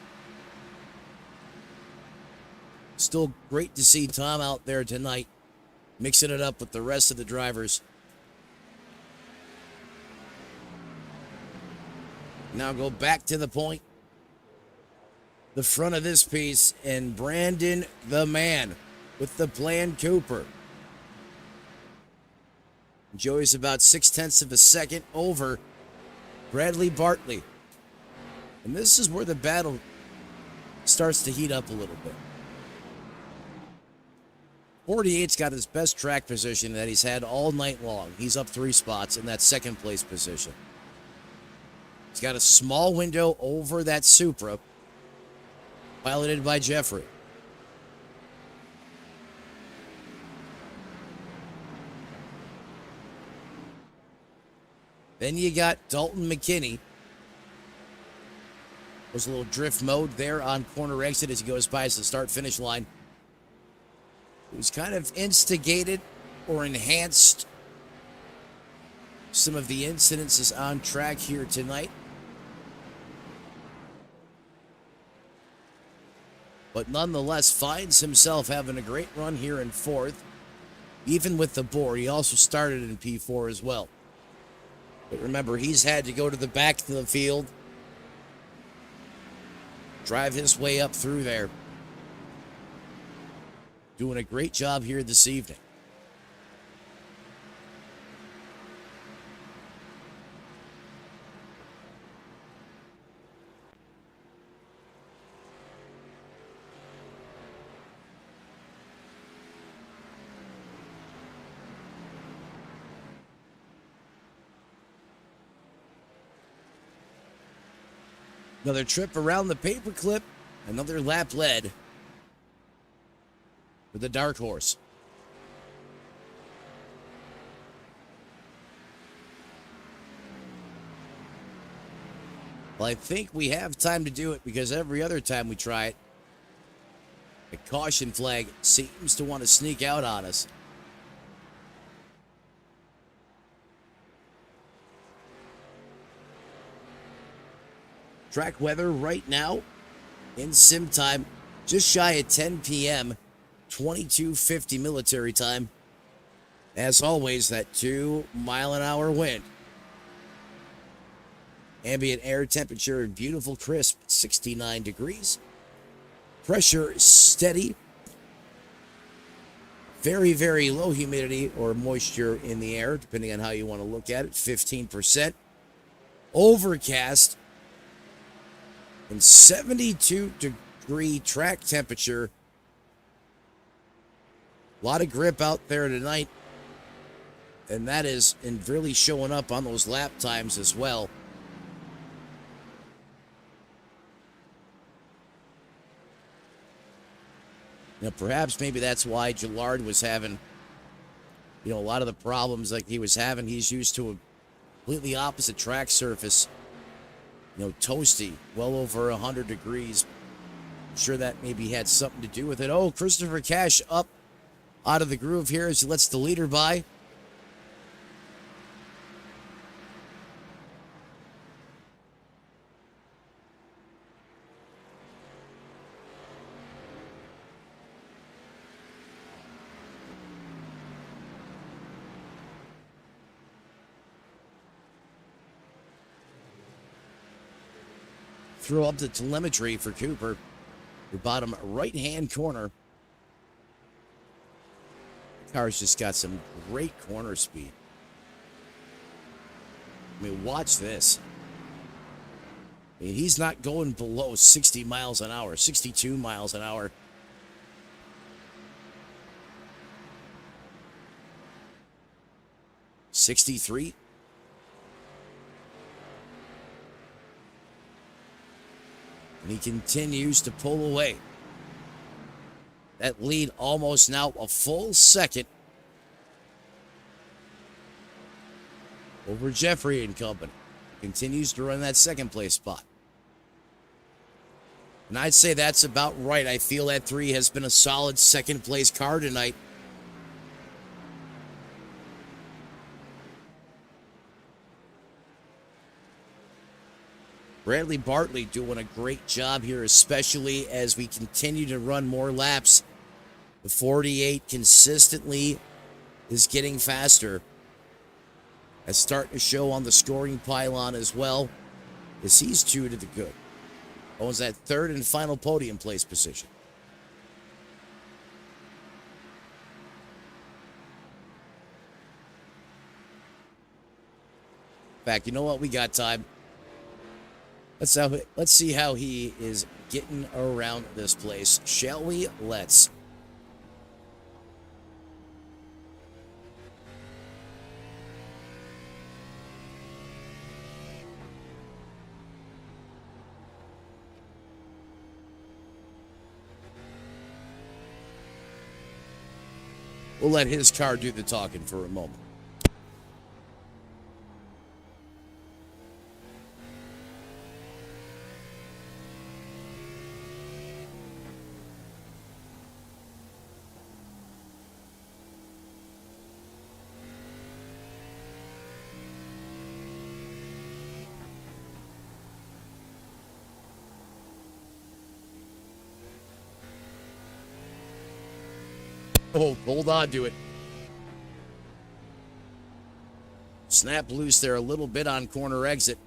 [SPEAKER 1] Still great to see Tom out there tonight, mixing it up with the rest of the drivers. Now go back to the point. The front of this piece, and Brandon the man with the Plan Cooper. Joey's about 0.6 of a second over Bradley Bartley. And this is where the battle starts to heat up a little bit. 48's got his best track position that he's had all night long. He's up 3 spots in that second place position. He's got a small window over that Supra, piloted by Jeffrey. Then you got Dalton McKinney. There's a little drift mode there on corner exit as he goes by the start-finish line. It was kind of instigated or enhanced some of the incidences on track here tonight. But nonetheless finds himself having a great run here in 4th. Even with the board, he also started in P4 as well. But remember, he's had to go to the back of the field, drive his way up through there. Doing a great job here this evening. Another trip around the Paperclip, another lap led for the Dark Horse. Well, I think we have time to do it because every other time we try it, the caution flag seems to want to sneak out on us. Track weather right now in sim time, just shy of 10 p.m., 22:50 military time. As always, that 2-mile-an-hour wind. Ambient air temperature, beautiful crisp, 69 degrees. Pressure steady Very, very low humidity or moisture in the air, depending on how you want to look at it. 15%. Overcast and 72-degree track temperature. A lot of grip out there tonight. And that is really showing up on those lap times as well. Perhaps maybe that's why Gillard was having, a lot of the problems like he was having. He's used to a completely opposite track surface, toasty, well over 100 degrees. I'm sure that maybe had something to do with it. Oh, Christopher Cash up out of the groove here as he lets the leader by. Throw up the telemetry for Cooper. The bottom right-hand corner. The car's just got some great corner speed. I mean, watch this. I mean, he's not going below 60 miles an hour, 62 miles an hour. $63. And he continues to pull away. That lead almost now a full second over Jeffrey and company. Continues to run that second place spot. And I'd say that's about right. I feel that 3 has been a solid second place car tonight. Bradley Bartley doing a great job here, especially as we continue to run more laps. The 48 consistently is getting faster. That's starting to show on the scoring pylon as well, as he's 2 to the good. Owns that third and final podium place position. In fact, you know what? We got time. Let's see how he is getting around this place, shall we? Let's. We'll let his car do the talking for a moment. Oh, hold on to it. Snap loose there a little bit on corner exit.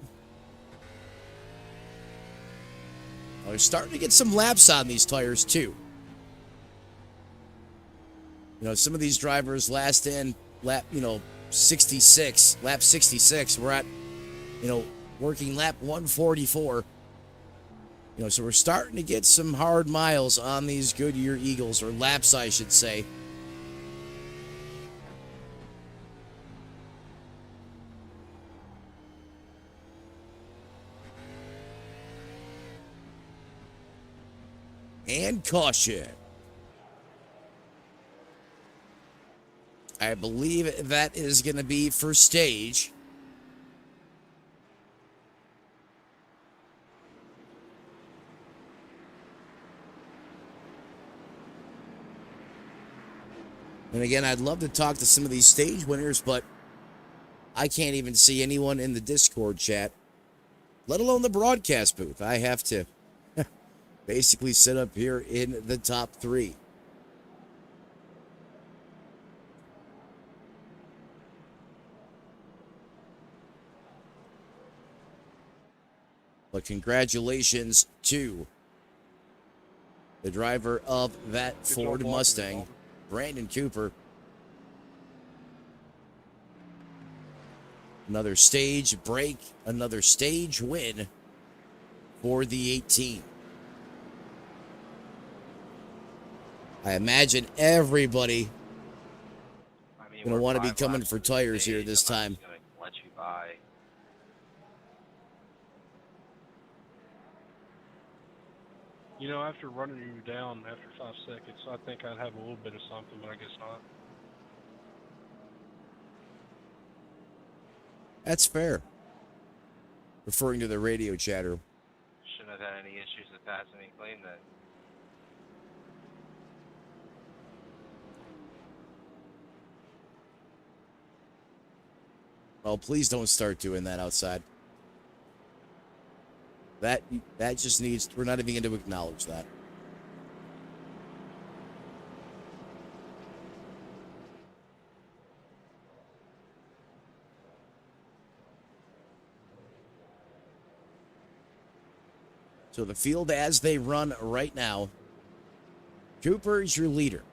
[SPEAKER 1] Oh, they're starting to get some laps on these tires, too. Some of these drivers last in lap, 66, lap 66. We're at, working lap 144. So we're starting to get some hard miles on these Goodyear Eagles, or laps, I should say. And caution. I believe that is going to be for stage. And again, I'd love to talk to some of these stage winners, but I can't even see anyone in the Discord chat, let alone the broadcast booth. I have to basically sit up here in the top 3. But congratulations to the driver of that Ford Mustang. Brandon Cooper. Another stage break, another stage win for the 18. I imagine everybody going to want to be coming for tires here this time.
[SPEAKER 3] Going to let you by.
[SPEAKER 4] You know, after running you down after 5 seconds, I think I'd have a little bit of something, but I guess not.
[SPEAKER 1] That's fair. Referring to the radio chatter.
[SPEAKER 3] Shouldn't have had any issues with passing me clean then.
[SPEAKER 1] Oh, please don't start doing that outside. That just needs, we're not even going to acknowledge that. So the field as they run right now, Cooper is your leader.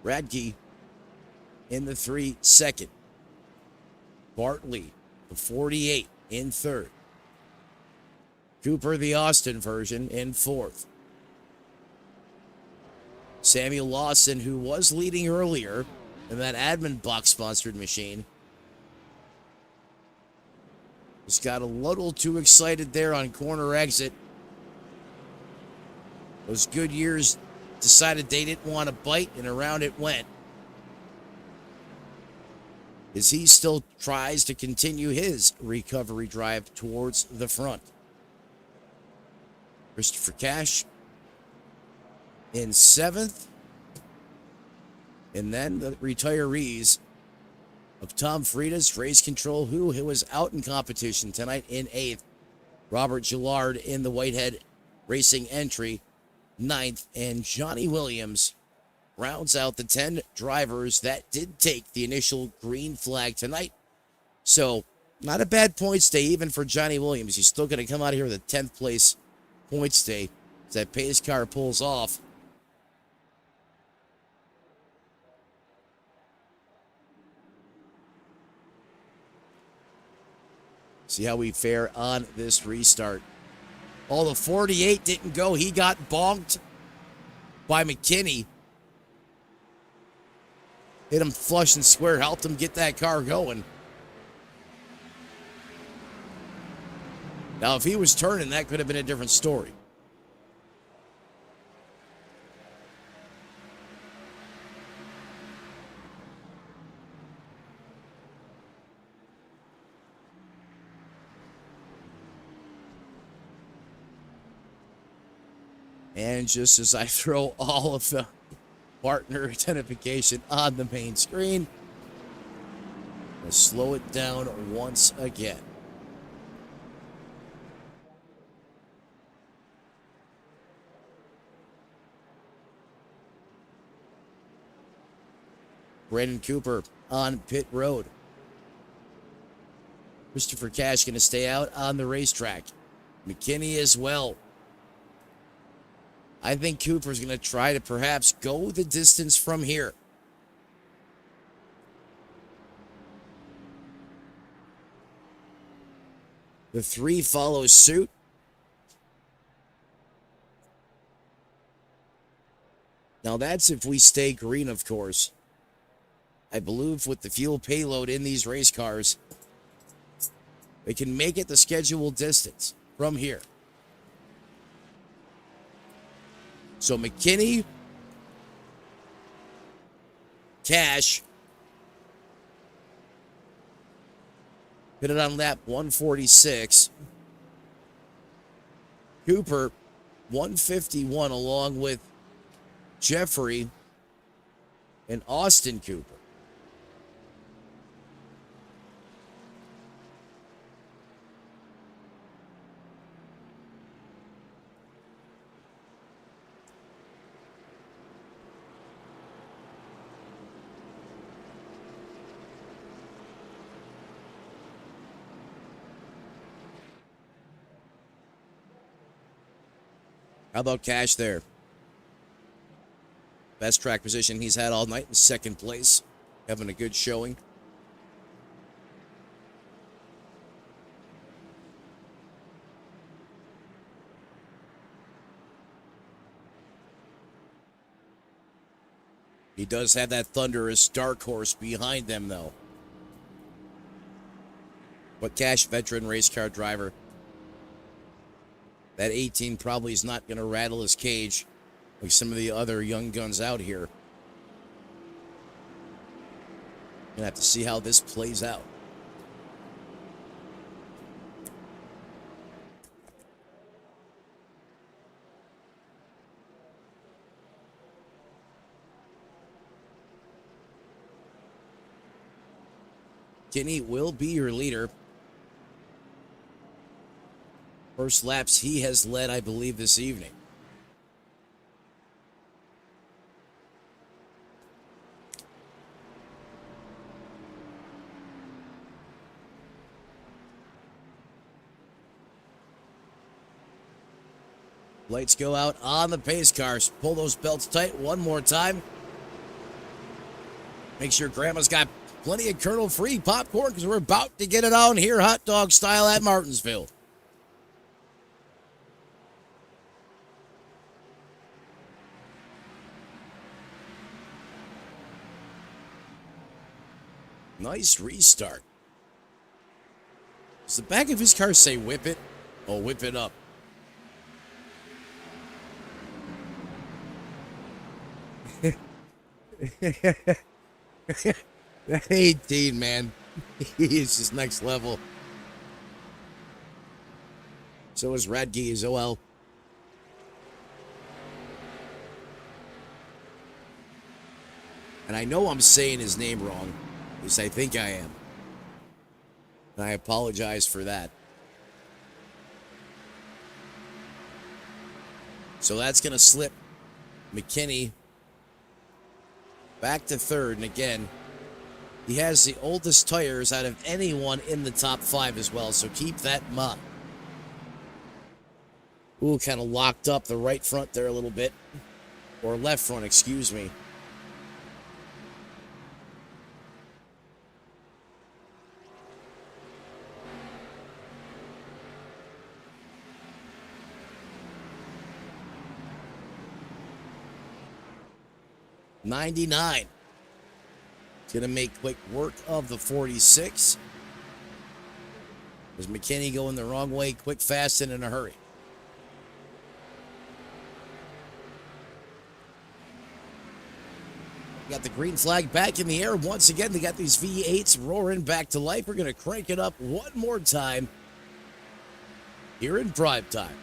[SPEAKER 1] Radke in the 3 second. Bartley, the 48 in third. Cooper, the Austin version, in fourth. Samuel Lawson, who was leading earlier in that admin box-sponsored machine, just got a little too excited there on corner exit. Those Goodyears decided they didn't want to bite, and around it went. As he still tries to continue his recovery drive towards the front. Christopher Cash in 7th. And then the retirees of Tom Frida's Race Control, who was out in competition tonight in 8th. Robert Gillard in the Whitehead Racing entry, 9th. And Johnny Williams rounds out the 10 drivers that did take the initial green flag tonight. So, not a bad points day even for Johnny Williams. He's still going to come out here with a 10th place points day as that pace car pulls off. See how we fare on this restart. Oh, the 48 didn't go. He got bonked by McKinney. Hit him flush and square, helped him get that car going. Now, if he was turning, that could have been a different story. And just as I throw all of the partner identification on the main screen, let's slow it down once again. Brandon Cooper on pit road. Christopher Cash going to stay out on the racetrack. McKinney as well. I think Cooper's going to try to perhaps go the distance from here. The 3 follows suit. Now that's if we stay green, of course. I believe with the fuel payload in these race cars, they can make it the scheduled distance from here. So McKinney, Cash, pitted on lap 146. Cooper, 151, along with Jeffrey and Austin Cooper. How about Cash there? Best track position he's had all night in second place. Having a good showing. He does have that thunderous dark horse behind them, though. But Cash, veteran race car driver. That 18 probably is not going to rattle his cage like some of the other young guns out here. Gonna have to see how this plays out. Kinney will be your leader. First laps he has led, I believe, this evening. Lights go out on the pace cars. Pull those belts tight one more time. Make sure Grandma's got plenty of kernel-free popcorn because we're about to get it on here hot dog style at Martinsville. Nice restart. Does the back of his car say whip it? Oh, whip it up. That 18, man. He is just next level. So is Radke as well. And I know I'm saying his name wrong. At least I think I am. And I apologize for that. So that's going to slip McKinney back to third. And again, he has the oldest tires out of anyone in the top 5 as well. So keep that in mind. Ooh, kind of locked up the right front there a little bit. Or left front, excuse me. '99. Going to make quick work of the 46. Is McKinney going the wrong way, quick, fast, and in a hurry? Got the green flag back in the air. Once again, they got these V8s roaring back to life. We're going to crank it up one more time here in prime time.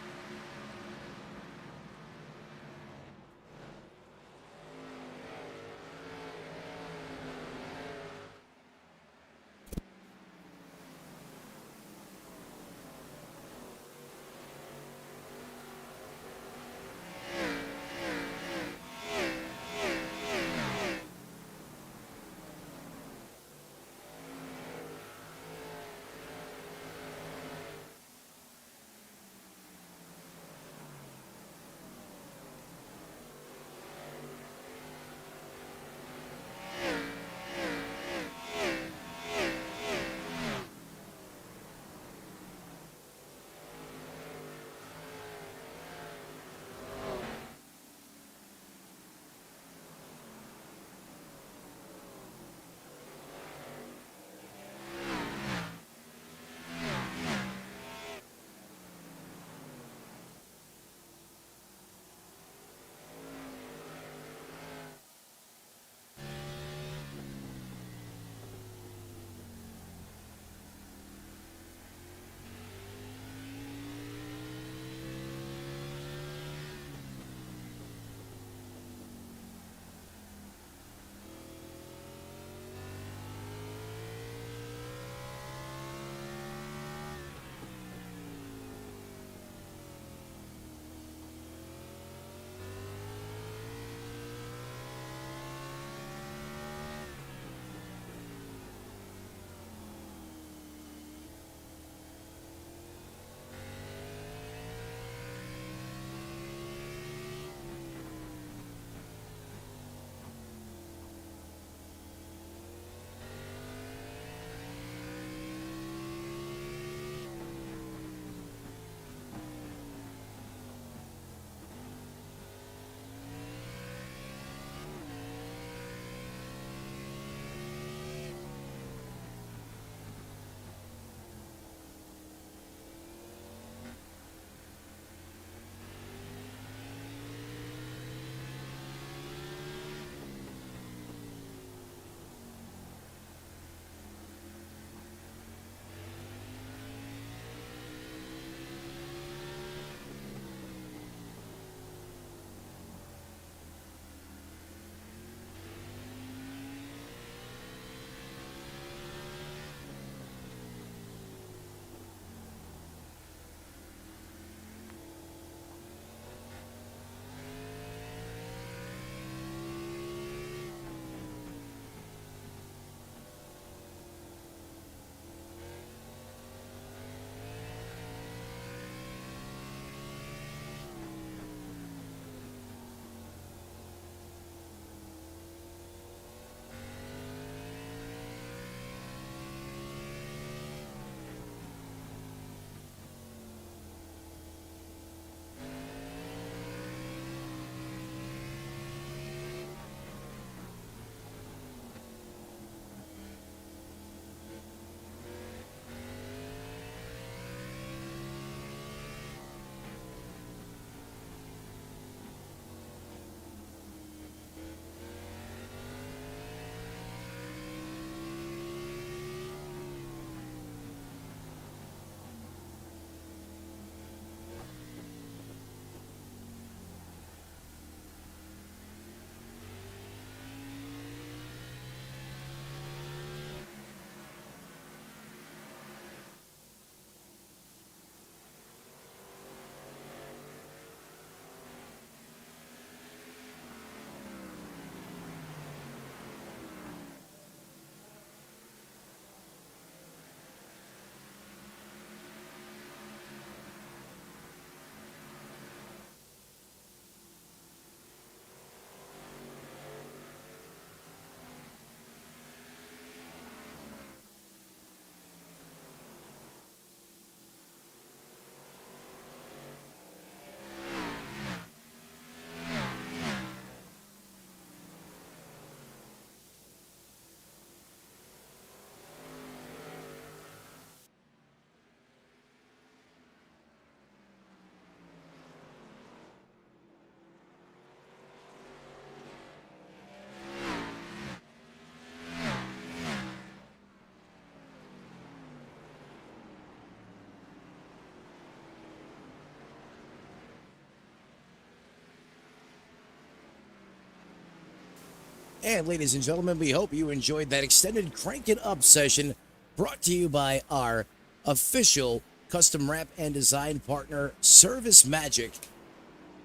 [SPEAKER 1] And ladies and gentlemen, we hope you enjoyed that extended Crank It Up session brought to you by our official custom wrap and design partner, Service Magic.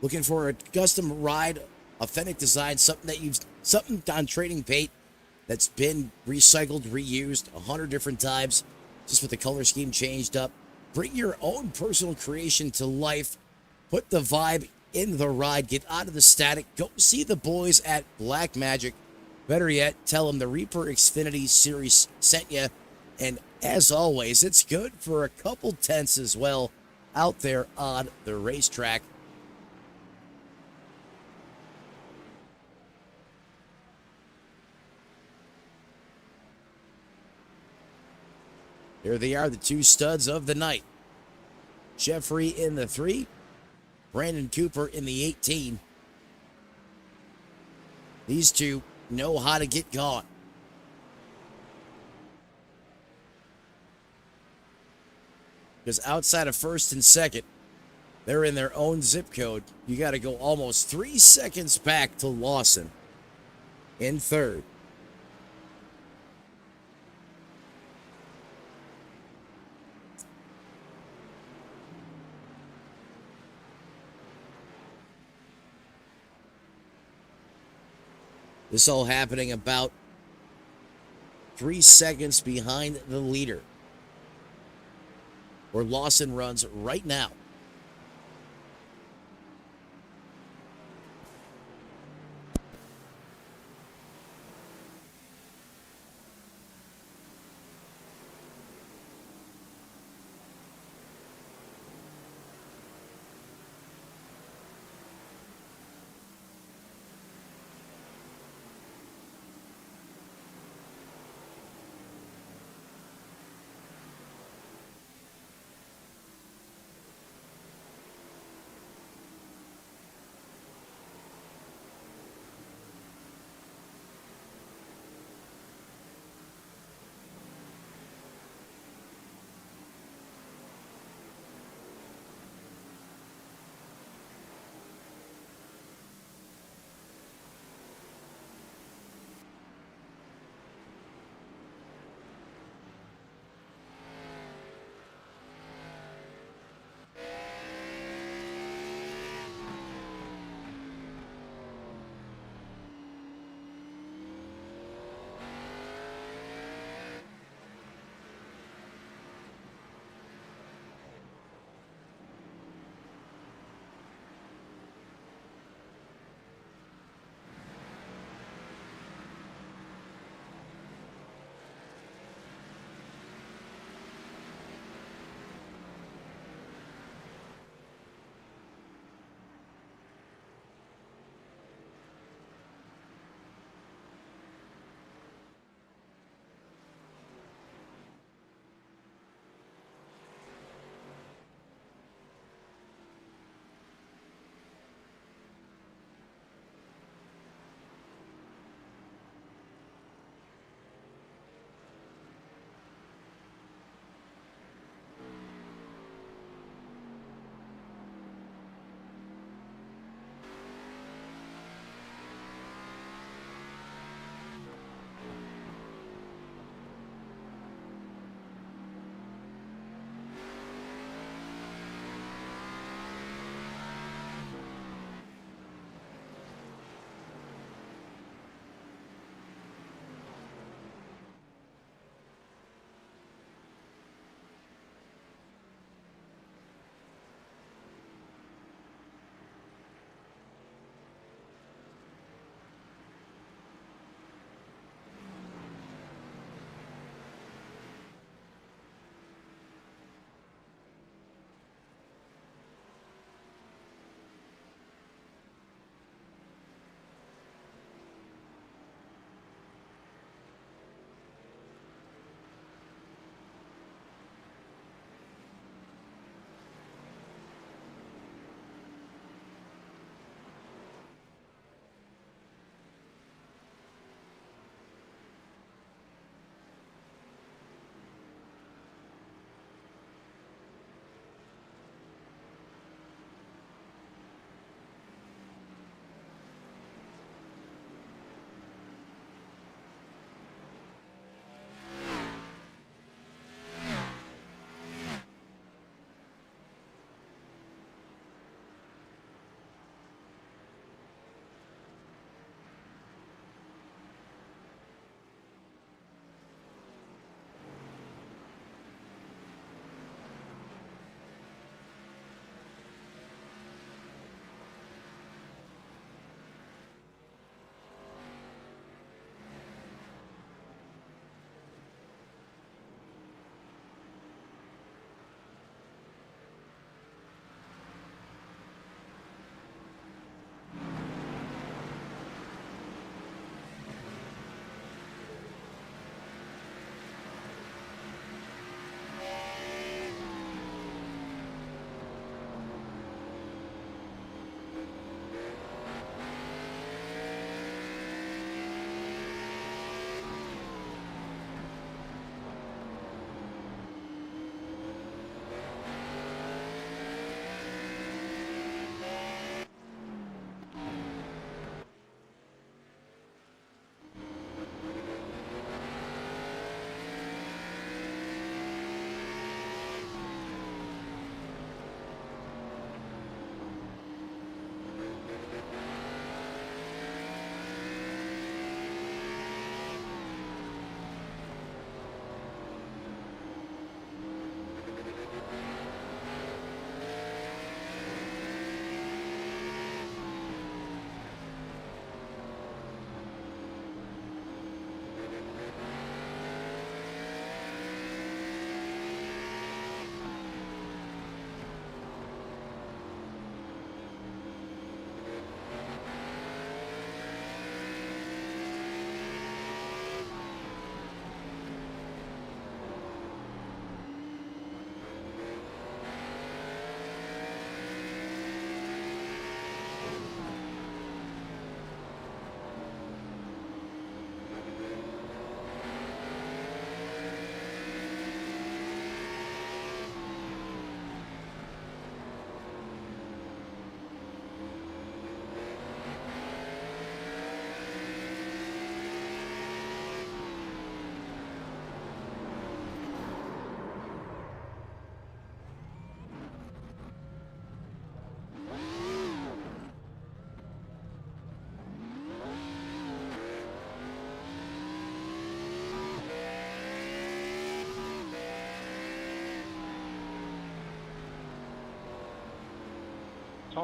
[SPEAKER 1] Looking for a custom ride, authentic design, something on trading paint that's been recycled, reused 100 different times, just with the color scheme changed up. Bring your own personal creation to life. Put the vibe in the ride. Get out of the static. Go see the boys at Black Magic. Better yet, tell them the Reaper Xfinity series sent you. And as always, it's good for a couple tenths as well out there on the racetrack. Here they are, the two studs of the night. Jeffrey in the 3, Brandon Cooper in the 18. These two know how to get going. Because outside of first and second, they're in their own zip code. You got to go almost 3 seconds back to Lawson in third. This all happening about 3 seconds behind the leader, where Lawson runs right now.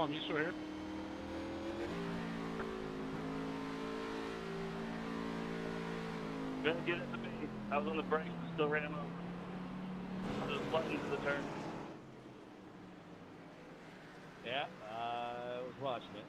[SPEAKER 4] Tom, you still here?
[SPEAKER 5] Gonna get it to me. I was on the brakes and still ran him over. Those buttons of the turn.
[SPEAKER 6] Yeah, I was watching it.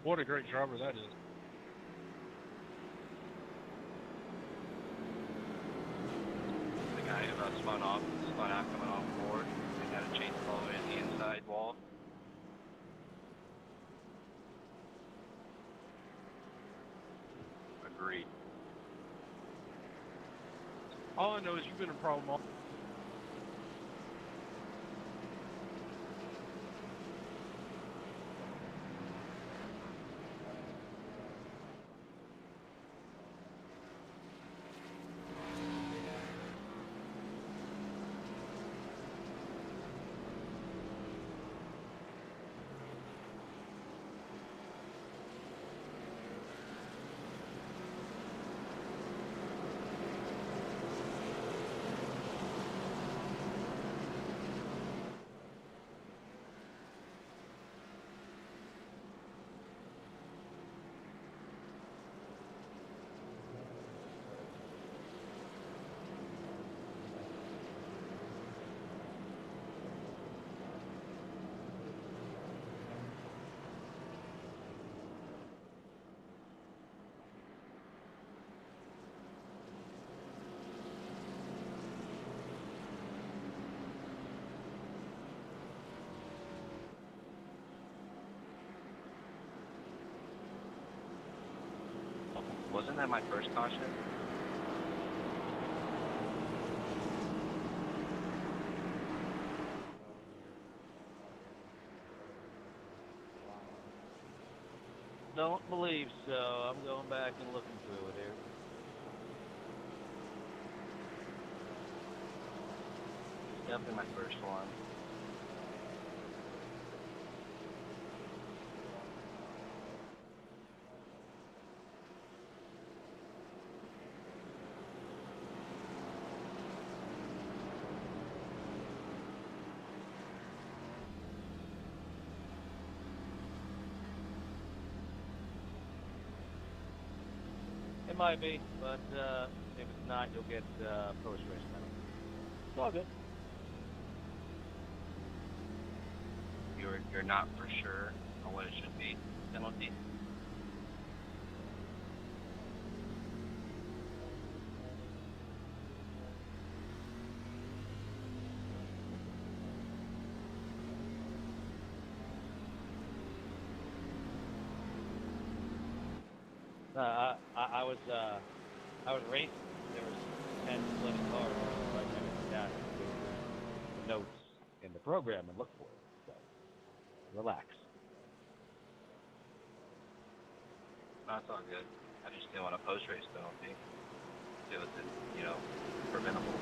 [SPEAKER 4] What a great driver that is.
[SPEAKER 3] The guy who spun out coming off board. They had a chase all the way to the inside wall. Agreed.
[SPEAKER 4] All I know is you've been a problem all.
[SPEAKER 3] wasn't that my first caution?
[SPEAKER 6] Don't believe so. I'm going back and looking through it here.
[SPEAKER 3] Definitely my first one.
[SPEAKER 6] It might be, but if it's not, you'll get post-race medal. It's all good.
[SPEAKER 3] You're not for sure on what it should be. Penalty.
[SPEAKER 6] I was racing. There was 10 splitting cars right next to that. The notes in the program and look for it. So relax.
[SPEAKER 3] No, it's all good. I just didn't want a post-race penalty. It was, preventable.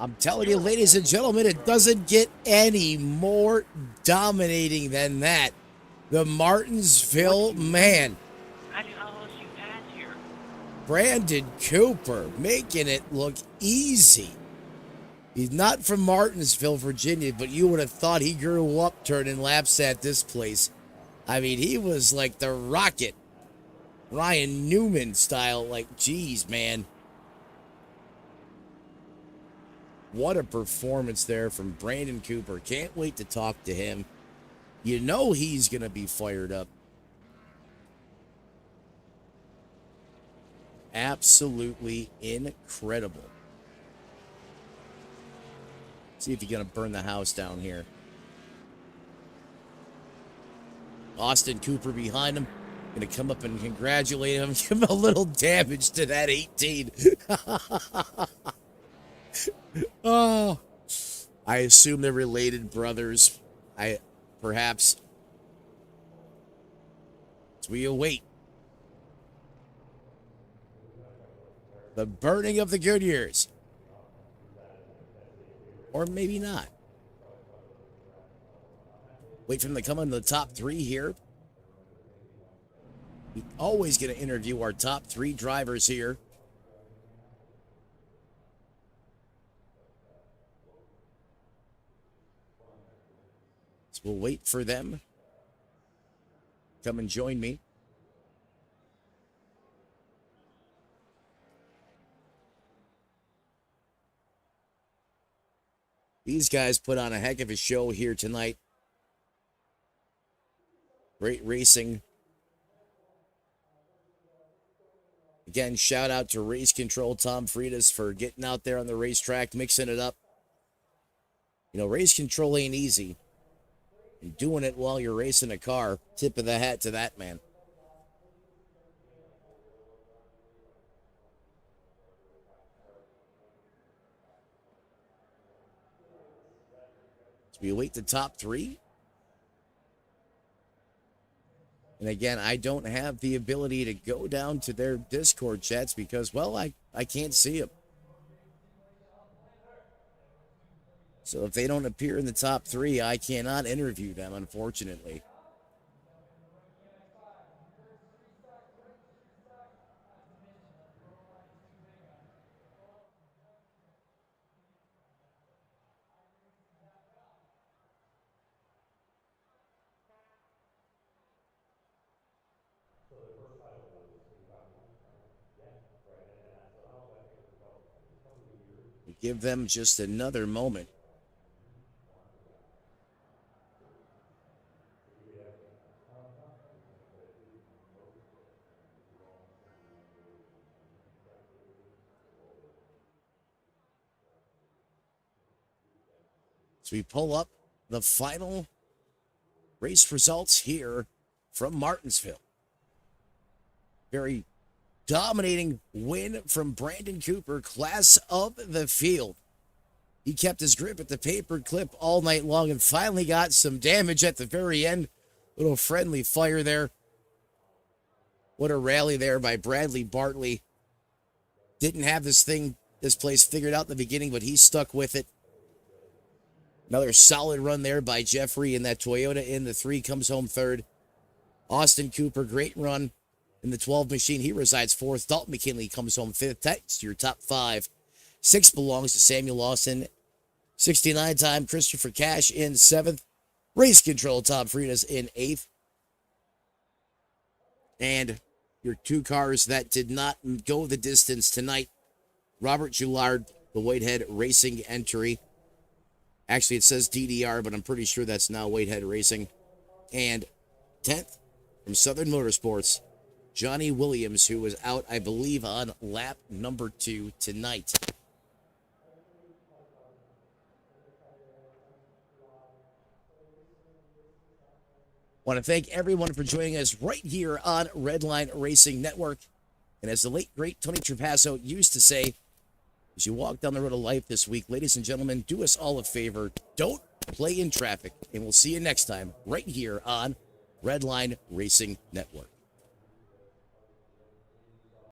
[SPEAKER 1] I'm telling you, ladies and gentlemen, it doesn't get any more dominating than that. The Martinsville man,
[SPEAKER 3] How else you pass here?
[SPEAKER 1] Brandon Cooper, making it look easy. He's not from Martinsville, Virginia, but you would have thought he grew up turning laps at this place. I mean, he was like the Rocket, Ryan Newman style. Like, geez, man. What a performance there from Brandon Cooper. Can't wait to talk to him. You know he's going to be fired up. Absolutely incredible. See if he's going to burn the house down here. Austin Cooper behind him. Going to come up and congratulate him. Give him a little damage to that 18. Oh, I assume they're related brothers. Perhaps. As we await the burning of the Goodyears. Or maybe not. Wait for them to come in the top three here. We're always going to interview our top three drivers here. So we'll wait for them. Come and join me. These guys put on a heck of a show here tonight. Great racing. Again, shout out to Race Control Tom Freitas for getting out there on the racetrack, mixing it up. You know, race control ain't easy. And doing it while you're racing a car, tip of the hat to that man. So we await the top three. And again, I don't have the ability to go down to their Discord chats because, well, I can't see them. So if they don't appear in the top three, I cannot interview them, unfortunately. Give them just another moment. So we pull up the final race results here from Martinsville. Very dominating win from Brandon Cooper, class of the field. He kept his grip at the Paperclip all night long and finally got some damage at the very end. Little friendly fire there. What a rally there by Bradley Bartley. Didn't have this place figured out in the beginning, but he stuck with it. Another solid run there by Jeffrey, and that Toyota in the 3 comes home third. Austin Cooper, great run in the 12 machine. He resides fourth. Dalton McKinley comes home fifth. That's your top 5. 6 belongs to Samuel Lawson. 69 time, Christopher Cash in 7th. Race Control, Tom Freitas in 8th. And your 2 cars that did not go the distance tonight. Robert Joulard, the Whitehead Racing entry. Actually, it says DDR, but I'm pretty sure that's now Whitehead Racing. And 10th from Southern Motorsports, Johnny Williams, who was out, I believe, on lap number 2 tonight. Want to thank everyone for joining us right here on Redline Racing Network. And as the late, great Tony Trapasso used to say, as you walk down the road of life this week, ladies and gentlemen, do us all a favor. Don't play in traffic. And we'll see you next time right here on Redline Racing Network.